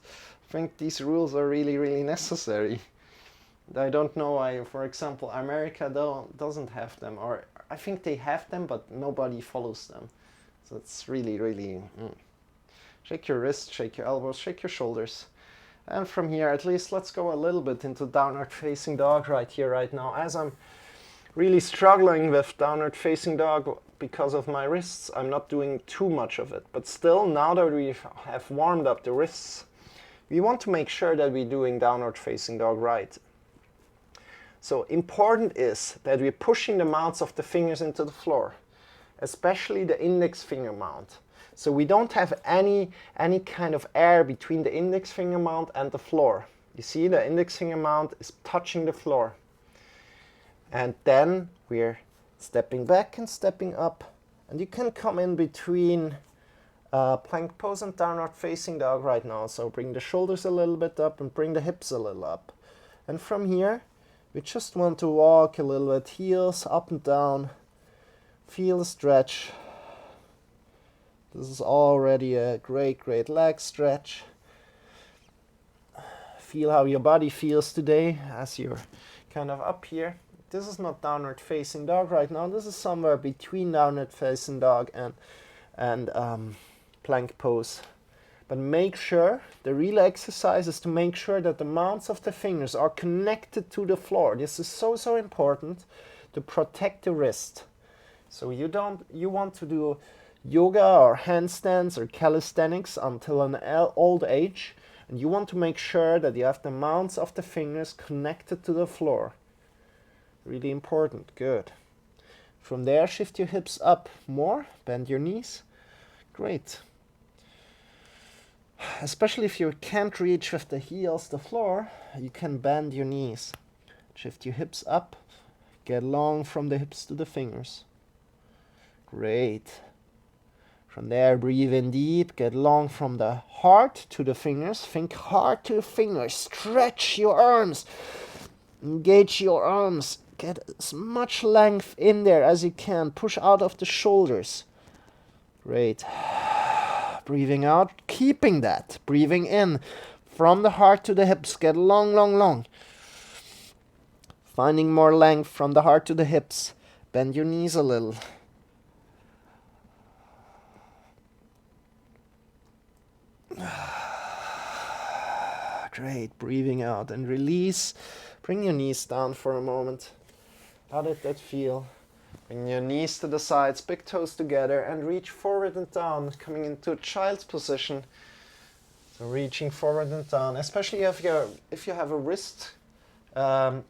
I think these rules are really necessary. I don't know why, for example, America doesn't have them, or I think they have them, but nobody follows them. So it's really. Shake your wrists, shake your elbows, shake your shoulders. And from here, at least, let's go a little bit into downward facing dog right here, right now. As I'm really struggling with downward facing dog because of my wrists, I'm not doing too much of it. But still, now that we have warmed up the wrists, we want to make sure that we're doing downward facing dog right. So important is that we're pushing the mounts of the fingers into the floor, especially the index finger mount. So we don't have any kind of air between the index finger mount and the floor. You see, the index finger mount is touching the floor. And then we're stepping back and stepping up. And you can come in between plank pose and downward facing dog right now. So bring the shoulders a little bit up and bring the hips a little up. And from here, we just want to walk a little bit, heels up and down. Feel the stretch. This is already a great leg stretch. Feel how your body feels today as you're kind of up here. This is not downward facing dog right now. This is somewhere between downward facing dog and plank pose. But make sure, the real exercise is to make sure that the mounts of the fingers are connected to the floor. This is so important to protect the wrist. So you want to do yoga or handstands or calisthenics until an old age, and you want to make sure that you have the mounts of the fingers connected to the floor. Really important. Good. From there, shift your hips up more, bend your knees. Great. Especially if you can't reach with the heels the floor, you can bend your knees. Shift your hips up, get long from the hips to the fingers. Great. From there, breathe in deep, get long from the heart to the fingers. Think heart to fingers, stretch your arms, engage your arms, get as much length in there as you can, push out of the shoulders. Great. Breathing out, keeping that, breathing in from the heart to the hips, get long. Finding more length from the heart to the hips, bend your knees a little. Great, breathing out and release. Bring your knees down for a moment. How did that feel? Bring your knees to the sides, big toes together, and reach forward and down, coming into child's position. So reaching forward and down, especially if you have a wrist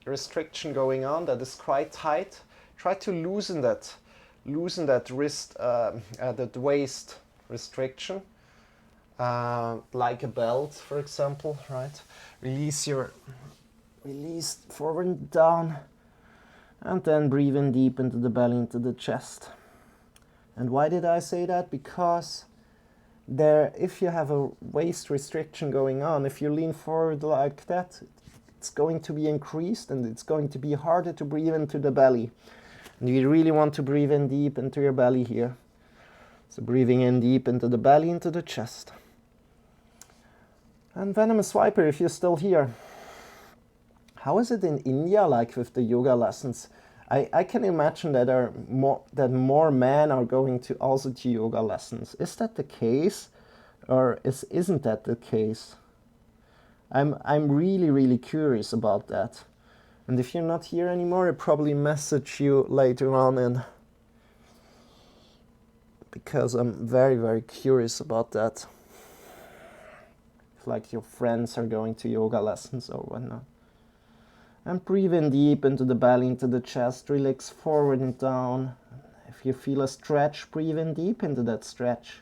restriction going on that is quite tight. Try to loosen that wrist, that waist restriction. Like a belt, for example, right? Release forward and down, and then breathe in deep into the belly, into the chest. And why did I say that? Because there, if you have a waist restriction going on, if you lean forward like that, it's going to be increased and it's going to be harder to breathe into the belly. And you really want to breathe in deep into your belly here. So breathing in deep into the belly, into the chest. And Venomous Viper, if you're still here, how is it in India like with the yoga lessons? I can imagine that more men are going to also to yoga lessons. Is that the case, or isn't that the case? I'm really curious about that. And if you're not here anymore, I'll probably message you later on, because I'm very curious about that. If like your friends are going to yoga lessons or whatnot. And breathe in deep into the belly, into the chest. Relax forward and down. If you feel a stretch, breathe in deep into that stretch.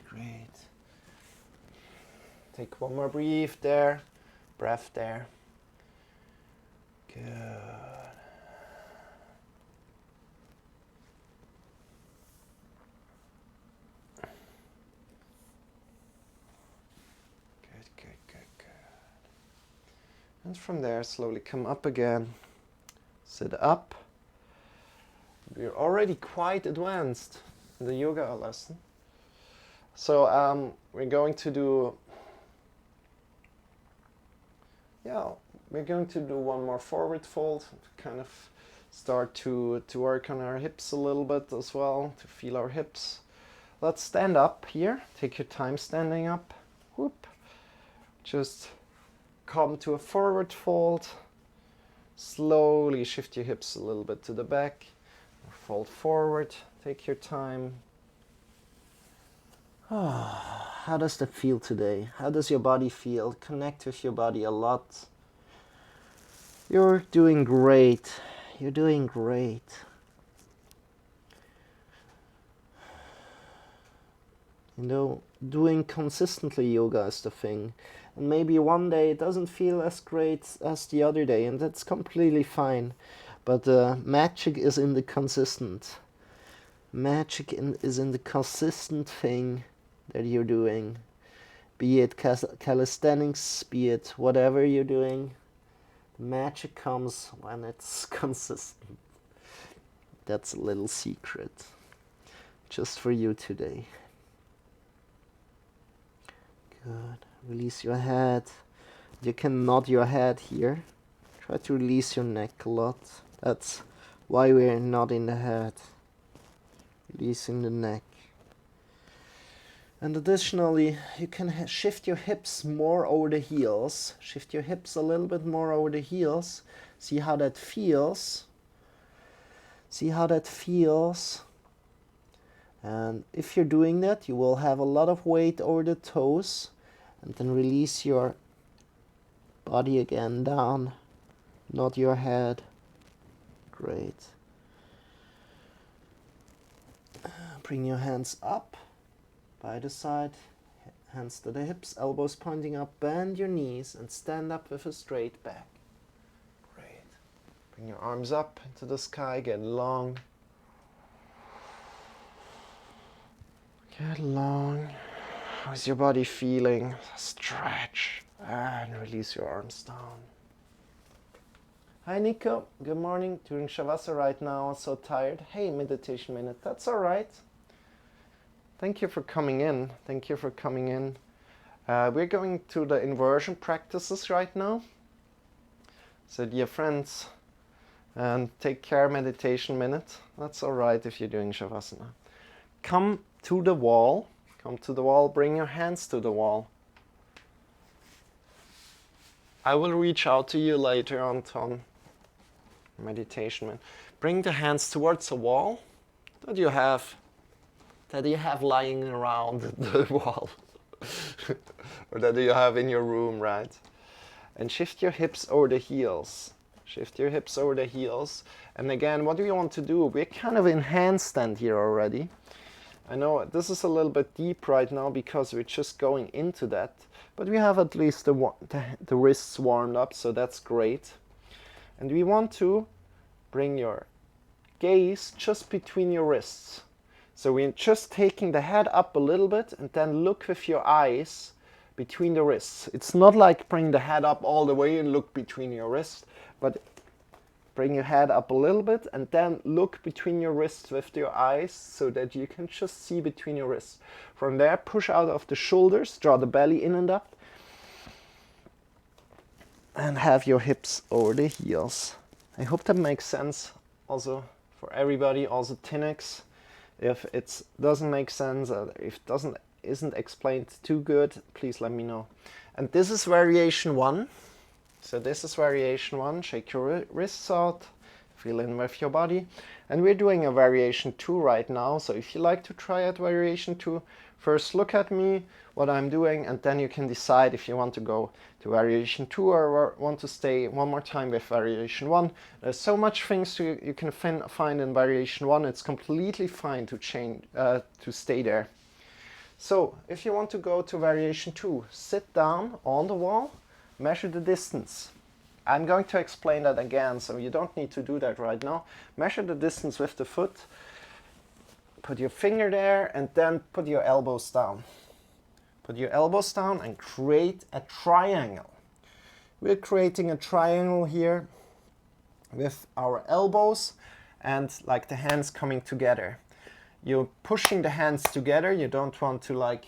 Great. Take one more breath there. Breath there. Good. And from there, slowly come up again. Sit up. We're already quite advanced in the yoga lesson. So we're going to do, we're going to do one more forward fold. Kind of start to work on our hips a little bit as well, to feel our hips. Let's stand up here. Take your time standing up. Whoop. Just come to a forward fold. Slowly shift your hips a little bit to the back. Fold forward. Take your time. How does that feel today? How does your body feel? Connect with your body a lot. You're doing great. You're doing great. You know, doing consistently yoga is the thing. And maybe one day it doesn't feel as great as the other day, and that's completely fine. But magic is in the consistent. Magic is in the consistent thing that you're doing. Be it calisthenics, be it whatever you're doing. Magic comes when it's consistent. That's a little secret. Just for you today. Good. Release your head. You can nod your head here. Try to release your neck a lot. That's why we're nodding the head. Releasing the neck. And additionally, you can shift your hips more over the heels. Shift your hips a little bit more over the heels. See how that feels. See how that feels. And if you're doing that, you will have a lot of weight over the toes. And then release your body again down. Nod your head. Great. Bring your hands up by the side. Hands to the hips, elbows pointing up. Bend your knees and stand up with a straight back. Great. Bring your arms up into the sky. Get long. Get long. How's your body feeling? Stretch and release your arms down. Hi Nico, good morning. Doing Shavasana right now, so tired. Hey, meditation minute, that's all right. Thank you for coming in. Thank you for coming in. We're going to the inversion practices right now. So dear friends, and take care meditation minute. That's all right if you're doing Shavasana. Come to the wall. Come to the wall, bring your hands to the wall. I will reach out to you later on, Tom. Meditation man. Bring the hands towards the wall that you have lying around the wall. Or that you have in your room, right? And shift your hips over the heels. Shift your hips over the heels. And again, what do we want to do? We're kind of in handstand here already. I know this is a little bit deep right now because we're just going into that, but we have at least the wrists warmed up, so that's great. And we want to bring your gaze just between your wrists. So we're just taking the head up a little bit and then look with your eyes between the wrists. It's not like bring the head up all the way and look between your wrists, but bring your head up a little bit and then look between your wrists with your eyes so that you can just see between your wrists. From there, push out of the shoulders, draw the belly in and up, and have your hips over the heels. I hope that makes sense also for everybody, also Tinex. If it doesn't make sense, or if it isn't explained too good, please let me know. And this is variation 1. So this is variation 1. Shake your wrists out, feel in with your body. And we're doing a variation 2 right now. So if you like to try out variation 2, first look at me, what I'm doing, and then you can decide if you want to go to variation 2 or want to stay one more time with variation 1. There's so much things you can find in variation 1. It's completely fine to change to stay there. So if you want to go to variation 2, sit down on the wall, measure the distance. I'm going to explain that again, so you don't need to do that right now. Measure the distance with the foot. Put your finger there and then put your elbows down. Put your elbows down and create a triangle. We're creating a triangle here with our elbows and like the hands coming together. You're pushing the hands together. You don't want to like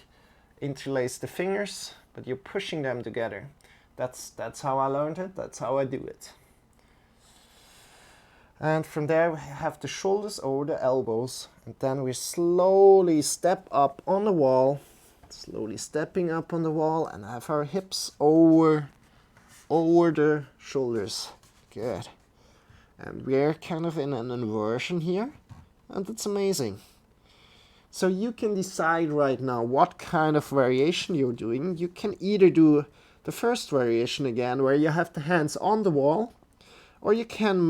interlace the fingers, but you're pushing them together. That's how I learned it. That's how I do it. And from there we have the shoulders over the elbows, and then we slowly step up on the wall, slowly stepping up on the wall, and have our hips over the shoulders. Good. And we're kind of in an inversion here, and it's amazing. So you can decide right now what kind of variation you're doing. You can either do the first variation again, where you have the hands on the wall, or you can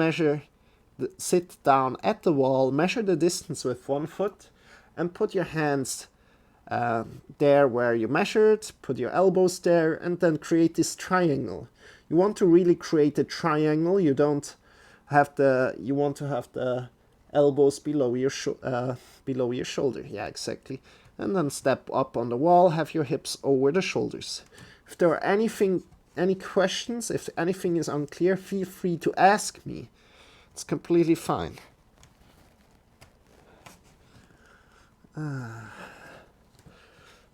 sit down at the wall, measure the distance with one foot, and put your hands there where you measured, put your elbows there, and then create this triangle. You want to really create a triangle. You want to have the elbows below your shoulder. Yeah, exactly. And then step up on the wall, have your hips over the shoulders. If there are any questions, if anything is unclear, feel free to ask me. It's completely fine.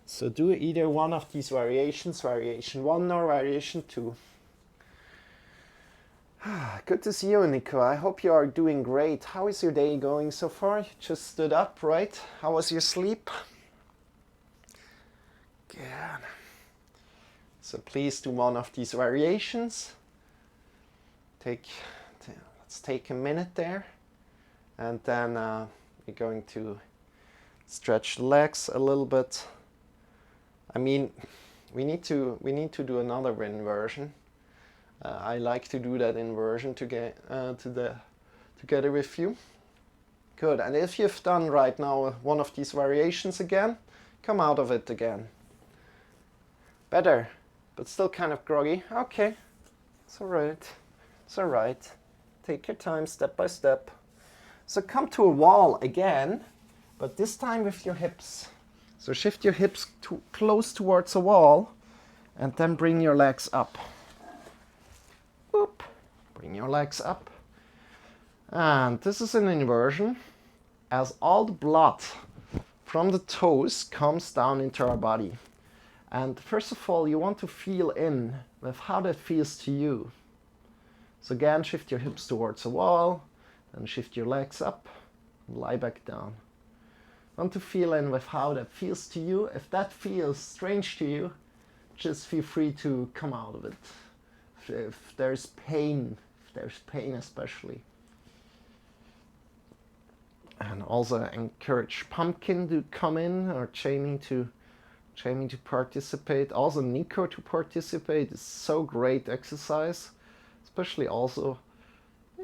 So do either one of these variations, variation 1 or variation 2. Good to see you, Nico. I hope you are doing great. How is your day going so far? You just stood up, right? How was your sleep? Good. So please do one of these variations. Let's take a minute there, and then we're going to stretch the legs a little bit. I mean, we need to do another inversion. I like to do that inversion together with you. Good. And if you've done right now one of these variations again, come out of it again. Better, but still kind of groggy. Okay, it's all right. It's all right. Take your time, step by step. So come to a wall again, but this time with your hips. So shift your hips close towards a wall, and then bring your legs up. Whoop. Bring your legs up. And this is an inversion, as all the blood from the toes comes down into our body. And first of all, you want to feel in with how that feels to you. So again, shift your hips towards the wall, then shift your legs up, and lie back down. Want to feel in with how that feels to you. If that feels strange to you, just feel free to come out of it. If there's pain especially. And also encourage Pumpkin to come in, or Jamie to participate. Also Nico to participate. It's so great exercise. Especially also,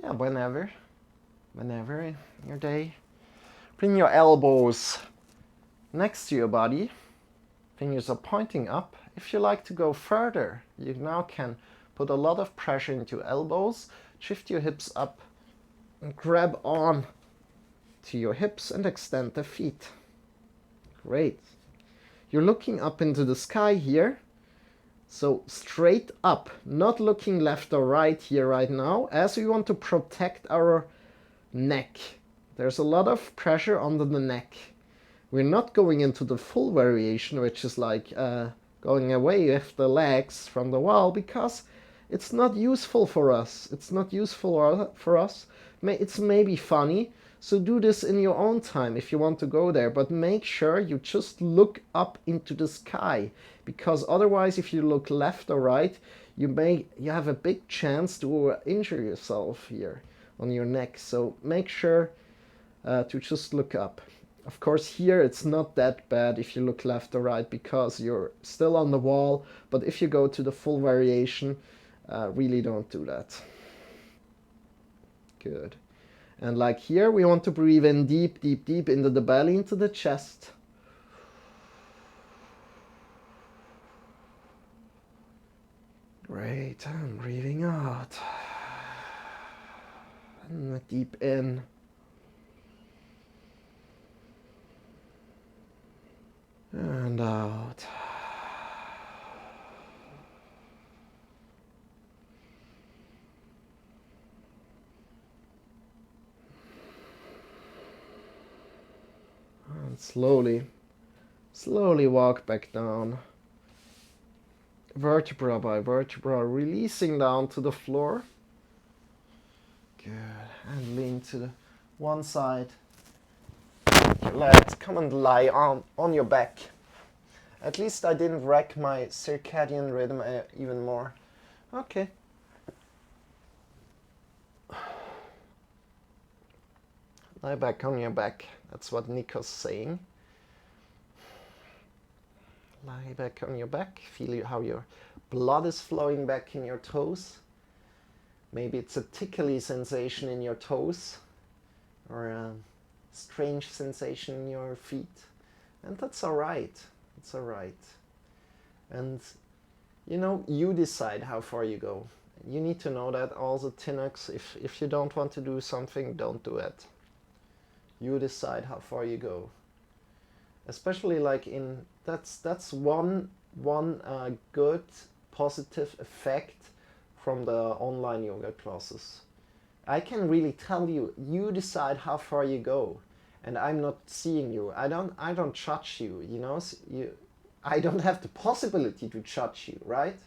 yeah, whenever in your day. Bring your elbows next to your body. Fingers are pointing up. If you like to go further, you now can put a lot of pressure into elbows. Shift your hips up and grab on to your hips and extend the feet. Great. You're looking up into the sky here. So straight up, not looking left or right here right now, as we want to protect our neck. There's a lot of pressure under the neck. We're not going into the full variation, which is like going away with the legs from the wall, because it's not useful for us. It's not useful for us. It's maybe funny, so do this in your own time if you want to go there, but make sure you just look up into the sky, because otherwise if you look left or right, you have a big chance to injure yourself here on your neck. So make sure to just look up. Of course, here it's not that bad if you look left or right because you're still on the wall, but if you go to the full variation, really don't do that. Good. And like here, we want to breathe in deep, deep, deep into the belly, into the chest. Great, and breathing out. And a deep in. And out. And slowly walk back down. Vertebra by vertebra, releasing down to the floor. Good. And lean to the one side. Your legs, come and lie on your back. At least I didn't wreck my circadian rhythm even more. Okay. Lie back on your back. That's what Nico's saying. Lie back on your back. Feel how your blood is flowing back in your toes. Maybe it's a tickly sensation in your toes, or a strange sensation in your feet. And that's alright. It's alright. And you know, you decide how far you go. You need to know that also, Tinux, if you don't want to do something, don't do it. You decide how far you go. Especially like that's one good positive effect from the online yoga classes. I can really tell you, you decide how far you go, and I'm not seeing you. I don't judge you. You know, I don't have the possibility to judge you, right?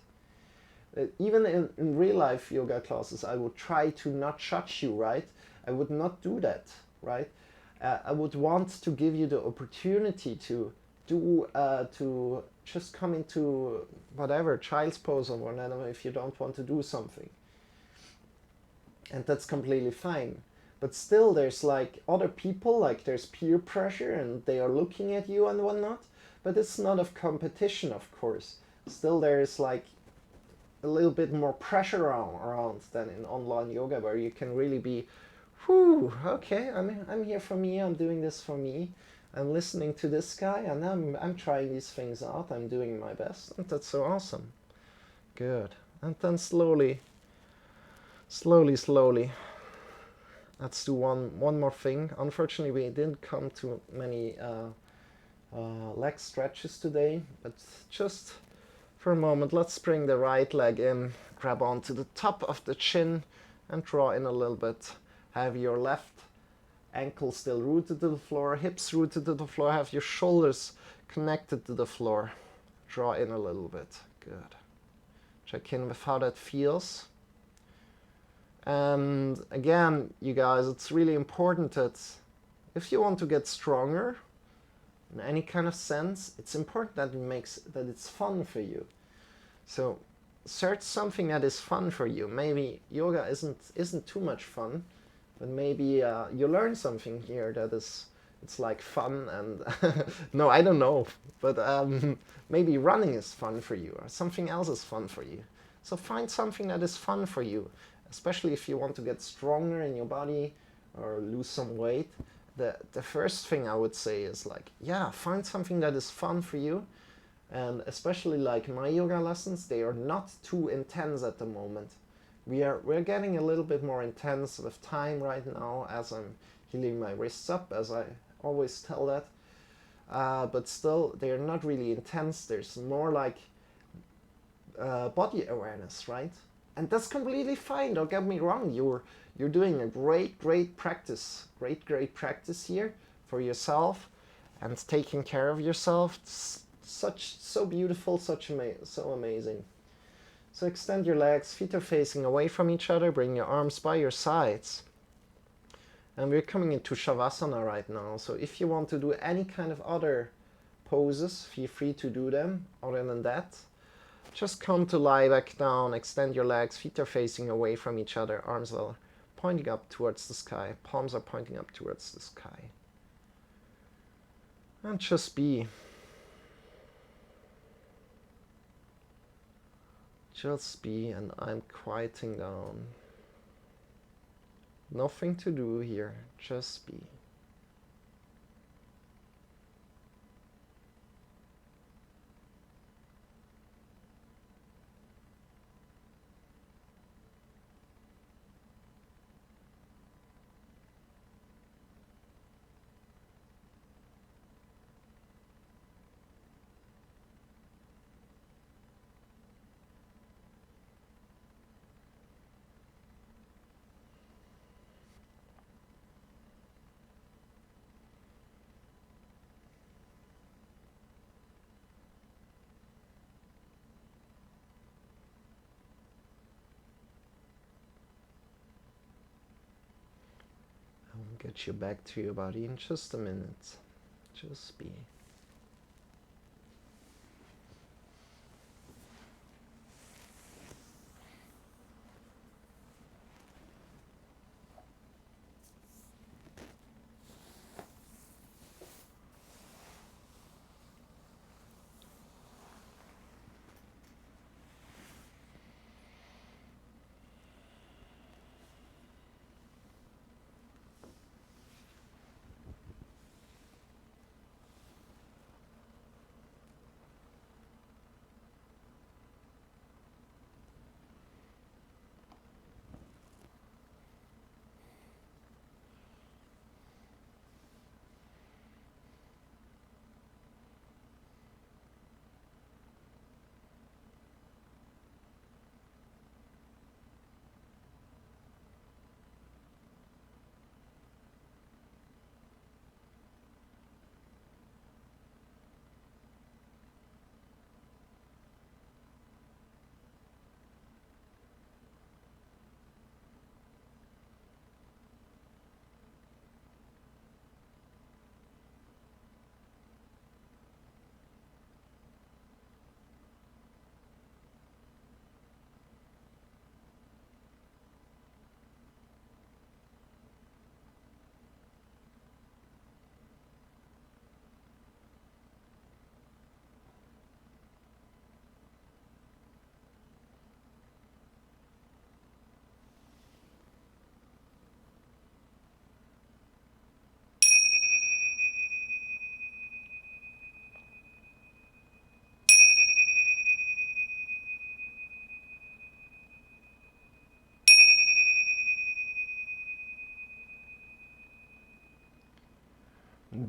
Even in real life yoga classes, I would try to not judge you, right? I would not do that, right? I would want to give you the opportunity to to just come into whatever, child's pose or whatever if you don't want to do something. And that's completely fine. But still there's like other people, like there's peer pressure and they are looking at you and whatnot. But it's not of competition, of course. Still there's like a little bit more pressure around than in online yoga, where you can really be, whew, okay, I'm here for me, I'm doing this for me. I'm listening to this guy and I'm trying these things out, I'm doing my best, and that's so awesome. Good. And then slowly, let's do one more thing. Unfortunately, we didn't come to many leg stretches today, but just for a moment, let's bring the right leg in, grab onto the top of the chin and draw in a little bit. Have your left ankle still rooted to the floor, hips rooted to the floor, have your shoulders connected to the floor. Draw in a little bit. Good. Check in with how that feels. And again, you guys, it's really important that if you want to get stronger in any kind of sense, it's important that it's fun for you. So search something that is fun for you. Maybe yoga isn't too much fun, but maybe you learn something here that it's like fun and no, I don't know, but maybe running is fun for you or something else is fun for you. So find something that is fun for you, especially if you want to get stronger in your body or lose some weight. The first thing I would say is like, yeah, find something that is fun for you. And especially like my yoga lessons, they are not too intense at the moment. We're getting a little bit more intense with time right now as I'm healing my wrists up, as I always tell that. But still, they're not really intense. There's more like body awareness, right? And that's completely fine. Don't get me wrong. You're doing a great practice, great practice here for yourself, and taking care of yourself. It's so beautiful, so amazing. So extend your legs, feet are facing away from each other. Bring your arms by your sides. And we're coming into Shavasana right now. So if you want to do any kind of other poses, feel free to do them. Other than that, just come to lie back down, extend your legs, feet are facing away from each other, arms are pointing up towards the sky, palms are pointing up towards the sky. And just be. Just be, and I'm quieting down. Nothing to do here, just be. I'll get you back to your body in just a minute. Just be.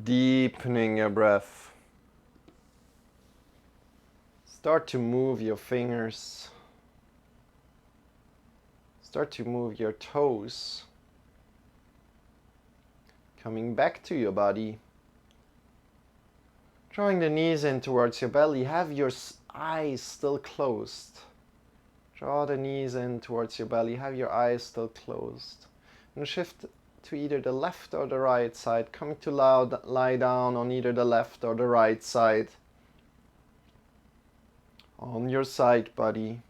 Deepening your breath. Start to move your fingers. Start to move your toes. Coming back to your body. Drawing the knees in towards your belly. Have your eyes still closed. Draw the knees in towards your belly. Have your eyes still closed. And shift to either the left or the right side. Coming to lie down on either the left or the right side. On your side body.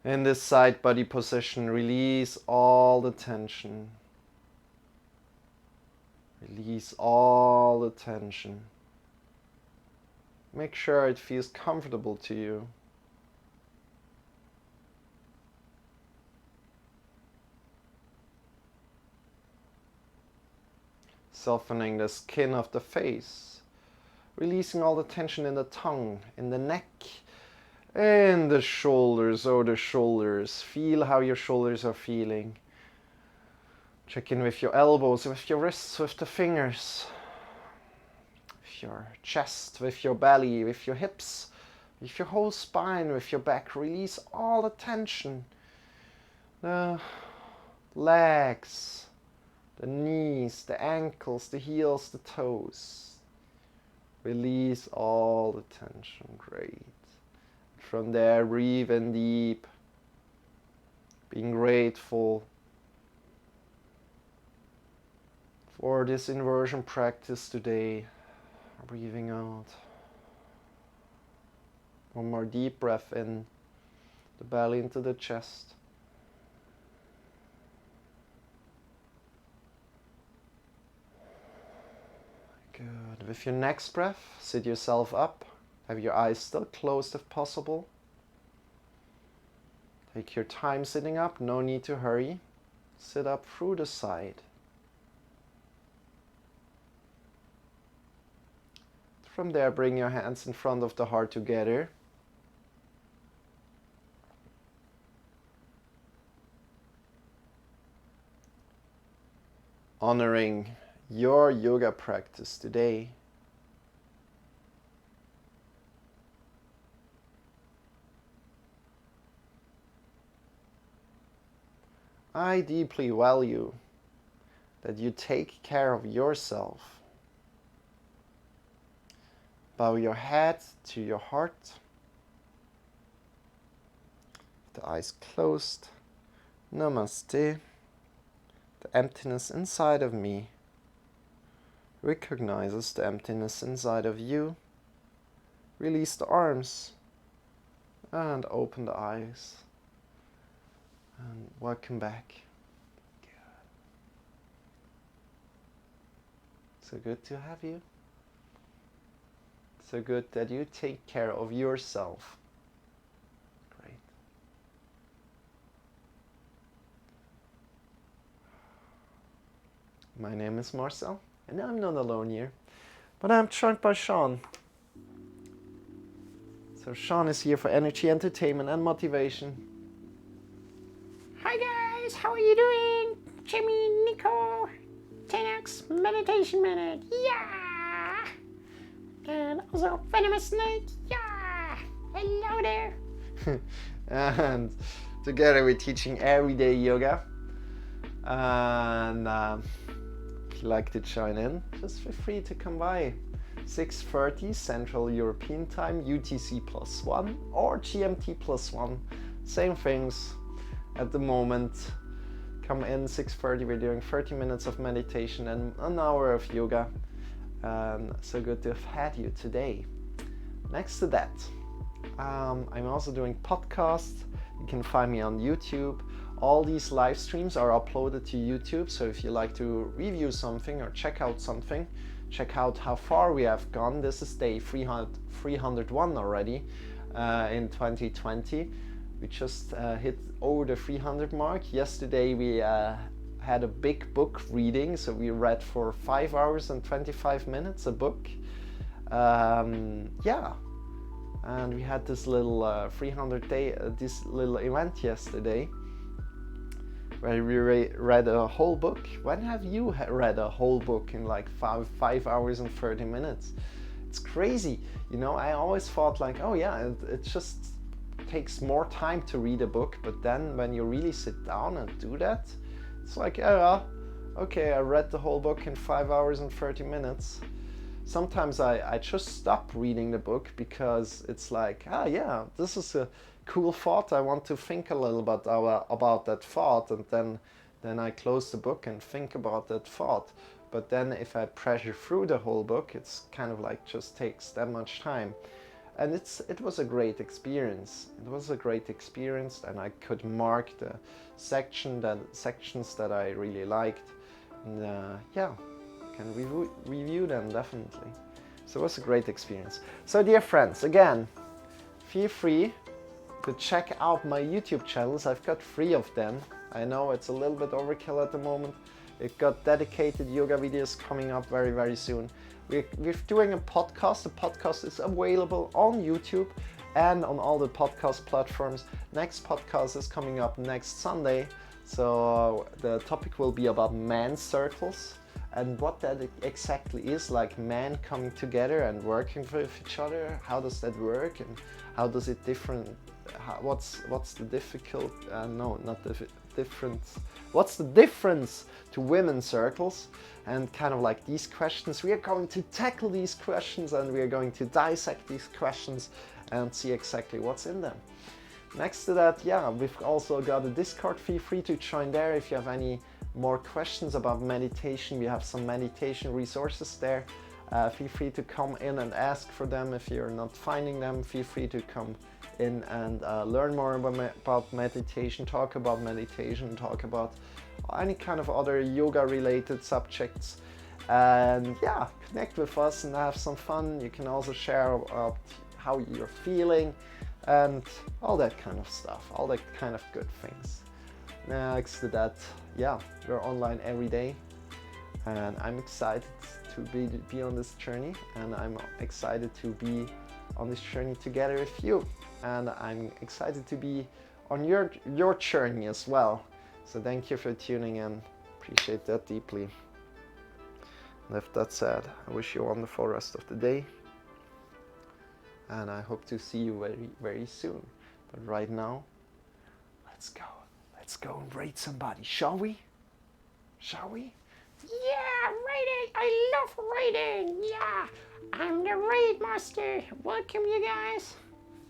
In this side body position, release all the tension. Release all the tension. Make sure it feels comfortable to you. Softening the skin of the face. Releasing all the tension in the tongue, in the neck, in the shoulders. Feel how your shoulders are feeling. Check in with your elbows, with your wrists, with the fingers, with your chest, with your belly, with your hips, with your whole spine, with your back. Release all the tension. The legs, the knees, the ankles, the heels, the toes. Release all the tension. Great. From there, breathe in deep, being grateful for this inversion practice today. Breathing out. One more deep breath in, the belly into the chest. Good. With your next breath, sit yourself up. Have your eyes still closed if possible. Take your time sitting up, no need to hurry. Sit up through the side. From there, bring your hands in front of the heart together. Honoring your yoga practice today. I deeply value that you take care of yourself. Bow your head to your heart. The eyes closed. Namaste. The emptiness inside of me recognizes the emptiness inside of you. Release the arms and open the eyes. And welcome back. So good to have you. So good that you take care of yourself. Great. My name is Marcel, and I'm not alone here, but I'm joined by Shawn. So Shawn is here for energy, entertainment, and motivation. Hi guys, how are you doing? Jimmy, Nico, 10x Meditation Minute, yeah! And also Venomous Snake, yeah! Hello there! And together we're teaching everyday yoga. And if you'd like to join in, just feel free to come by. 6:30 Central European Time, UTC +1 or GMT +1. Same things at the moment. Come in 6:30, we're doing 30 minutes of meditation and an hour of yoga. And so good to have had you today. Next to that, I'm also doing podcasts. You can find me on YouTube. All these live streams are uploaded to YouTube, so if you like to review something or check out something, check out how far we have gone. This is day 301 already in 2020. We just hit over the 300 mark. Yesterday we had a big book reading, so we read for 5 hours and 25 minutes a book. Yeah, and we had this little 300 day, this little event yesterday where we read a whole book. When have you read a whole book in like 5 hours and 30 minutes? It's crazy. You know, I always thought like, oh yeah, it just takes more time to read a book, but then when you really sit down and do that, it's like, oh, okay, I read the whole book in 5 hours and 30 minutes. Sometimes I just stop reading the book because it's like, yeah, this is a cool thought. I want to think a little bit about that thought, and then I close the book and think about that thought. But then if I pressure through the whole book, it's kind of like just takes that much time. And it was a great experience. It was a great experience, and I could mark the sections that I really liked. And yeah, can review them definitely. So it was a great experience. So dear friends, again, feel free to check out my YouTube channels. I've got 3 of them. I know it's a little bit overkill at the moment. We've got dedicated yoga videos coming up very, very soon. We're doing a podcast. The podcast is available on YouTube and on all the podcast platforms. Next podcast is coming up next Sunday. So the topic will be about man circles and what that exactly is, like men coming together and working with each other. How does that work, and how does it different? What's the difficult? No, not difference. What's the difference to women's circles? And kind of like these questions, we are going to tackle these questions and we are going to dissect these questions and see exactly what's in them. Next to that, yeah, we've also got a Discord. Feel free to join there if you have any more questions about meditation. We have some meditation resources there. Feel free to come in and ask for them. If you're not finding them, feel free to come in and learn more about meditation, talk about meditation, talk about any kind of other yoga related subjects. And yeah, connect with us and have some fun. You can also share about how you're feeling and all that kind of stuff, all that kind of good things. Next to that, yeah, we're online every day and I'm excited to be on this journey, and I'm excited to be on this journey together with you, and I'm excited to be on your journey as well. So thank you for tuning in, appreciate that deeply. And with that said, I wish you a wonderful rest of the day, and I hope to see you very, very soon. But right now, let's go and raid somebody, shall we? Shall we? Yeah, raiding! I love raiding! Yeah! I'm the raid master! Welcome, you guys!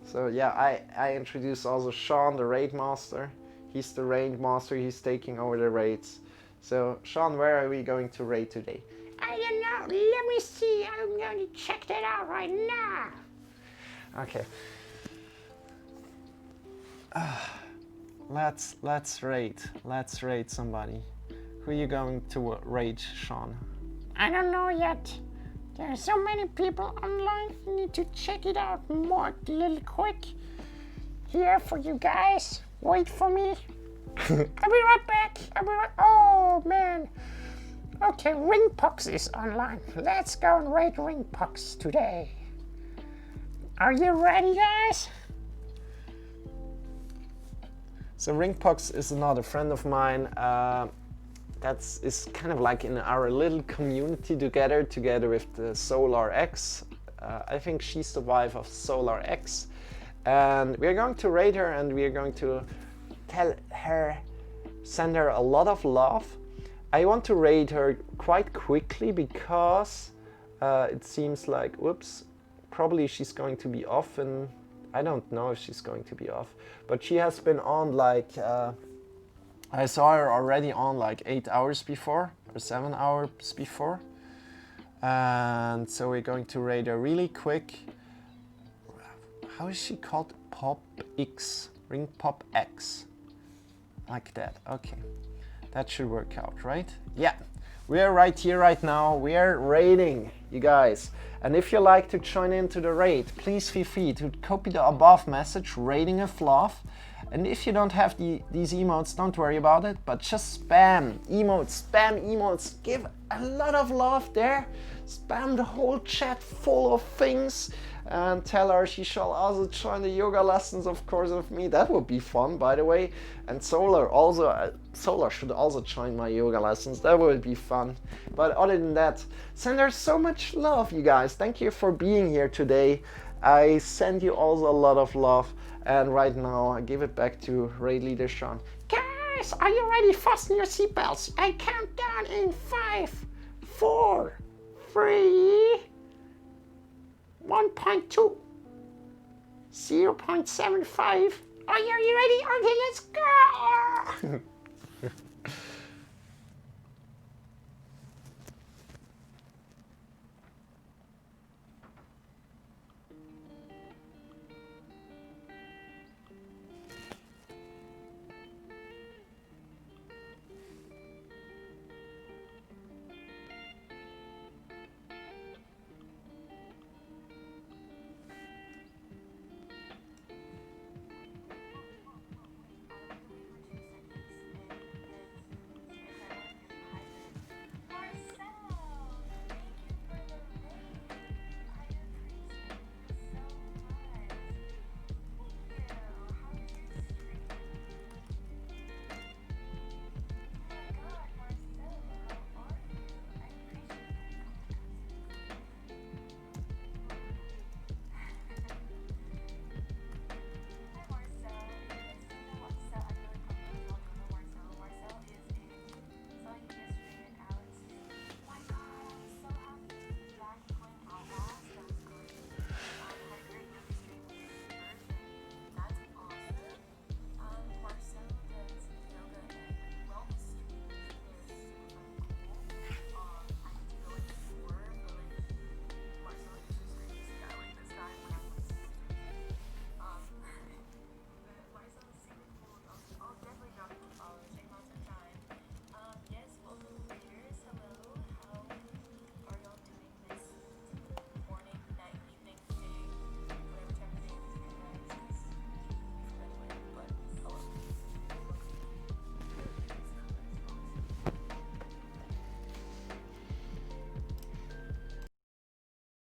So yeah, I introduce also Shawn, the raid master. He's the raid master, he's taking over the raids. So Shawn, where are we going to raid today? I don't know, let me see, I'm going to check that out right now! Okay. Let's raid somebody. Who are you going to raid, Shawn? I don't know yet. There are so many people online, I need to check it out more a little quick. Here for you guys, wait for me. I'll be right back, oh man. Okay, Ringpox is online. Let's go and raid Ringpox today. Are you ready, guys? So Ringpox is another friend of mine. Is kind of like in our little community together with the Solar X. I think she's the wife of Solar X, and we are going to raid her, and we are going to send her a lot of love. I want to raid her quite quickly because it seems like, whoops, probably she's going to be off, and I don't know if she's going to be off, but she has been on like I saw her already on like 8 hours before, or 7 hours before. And so we're going to raid her really quick. How is she called? Pop X, Ring Pop X. Like that, okay. That should work out, right? Yeah, we are right here, right now. We are raiding, you guys. And if you like to join into the raid, please feel free to copy the above message, raiding with love. And if you don't have these emotes, don't worry about it, but just spam emotes, give a lot of love there, spam the whole chat full of things, and tell her she shall also join the yoga lessons, of course, with me. That would be fun, by the way. And Solar should also join my yoga lessons. That would be fun. But other than that, send her so much love, you guys. Thank you for being here today. I send you also a lot of love. And right now, I give it back to raid leader Shawn. Guys, are you ready? Fasten your seatbelts. I count down in 5, 4, 3, 1.2, 0.75. Are you ready? Okay, let's go!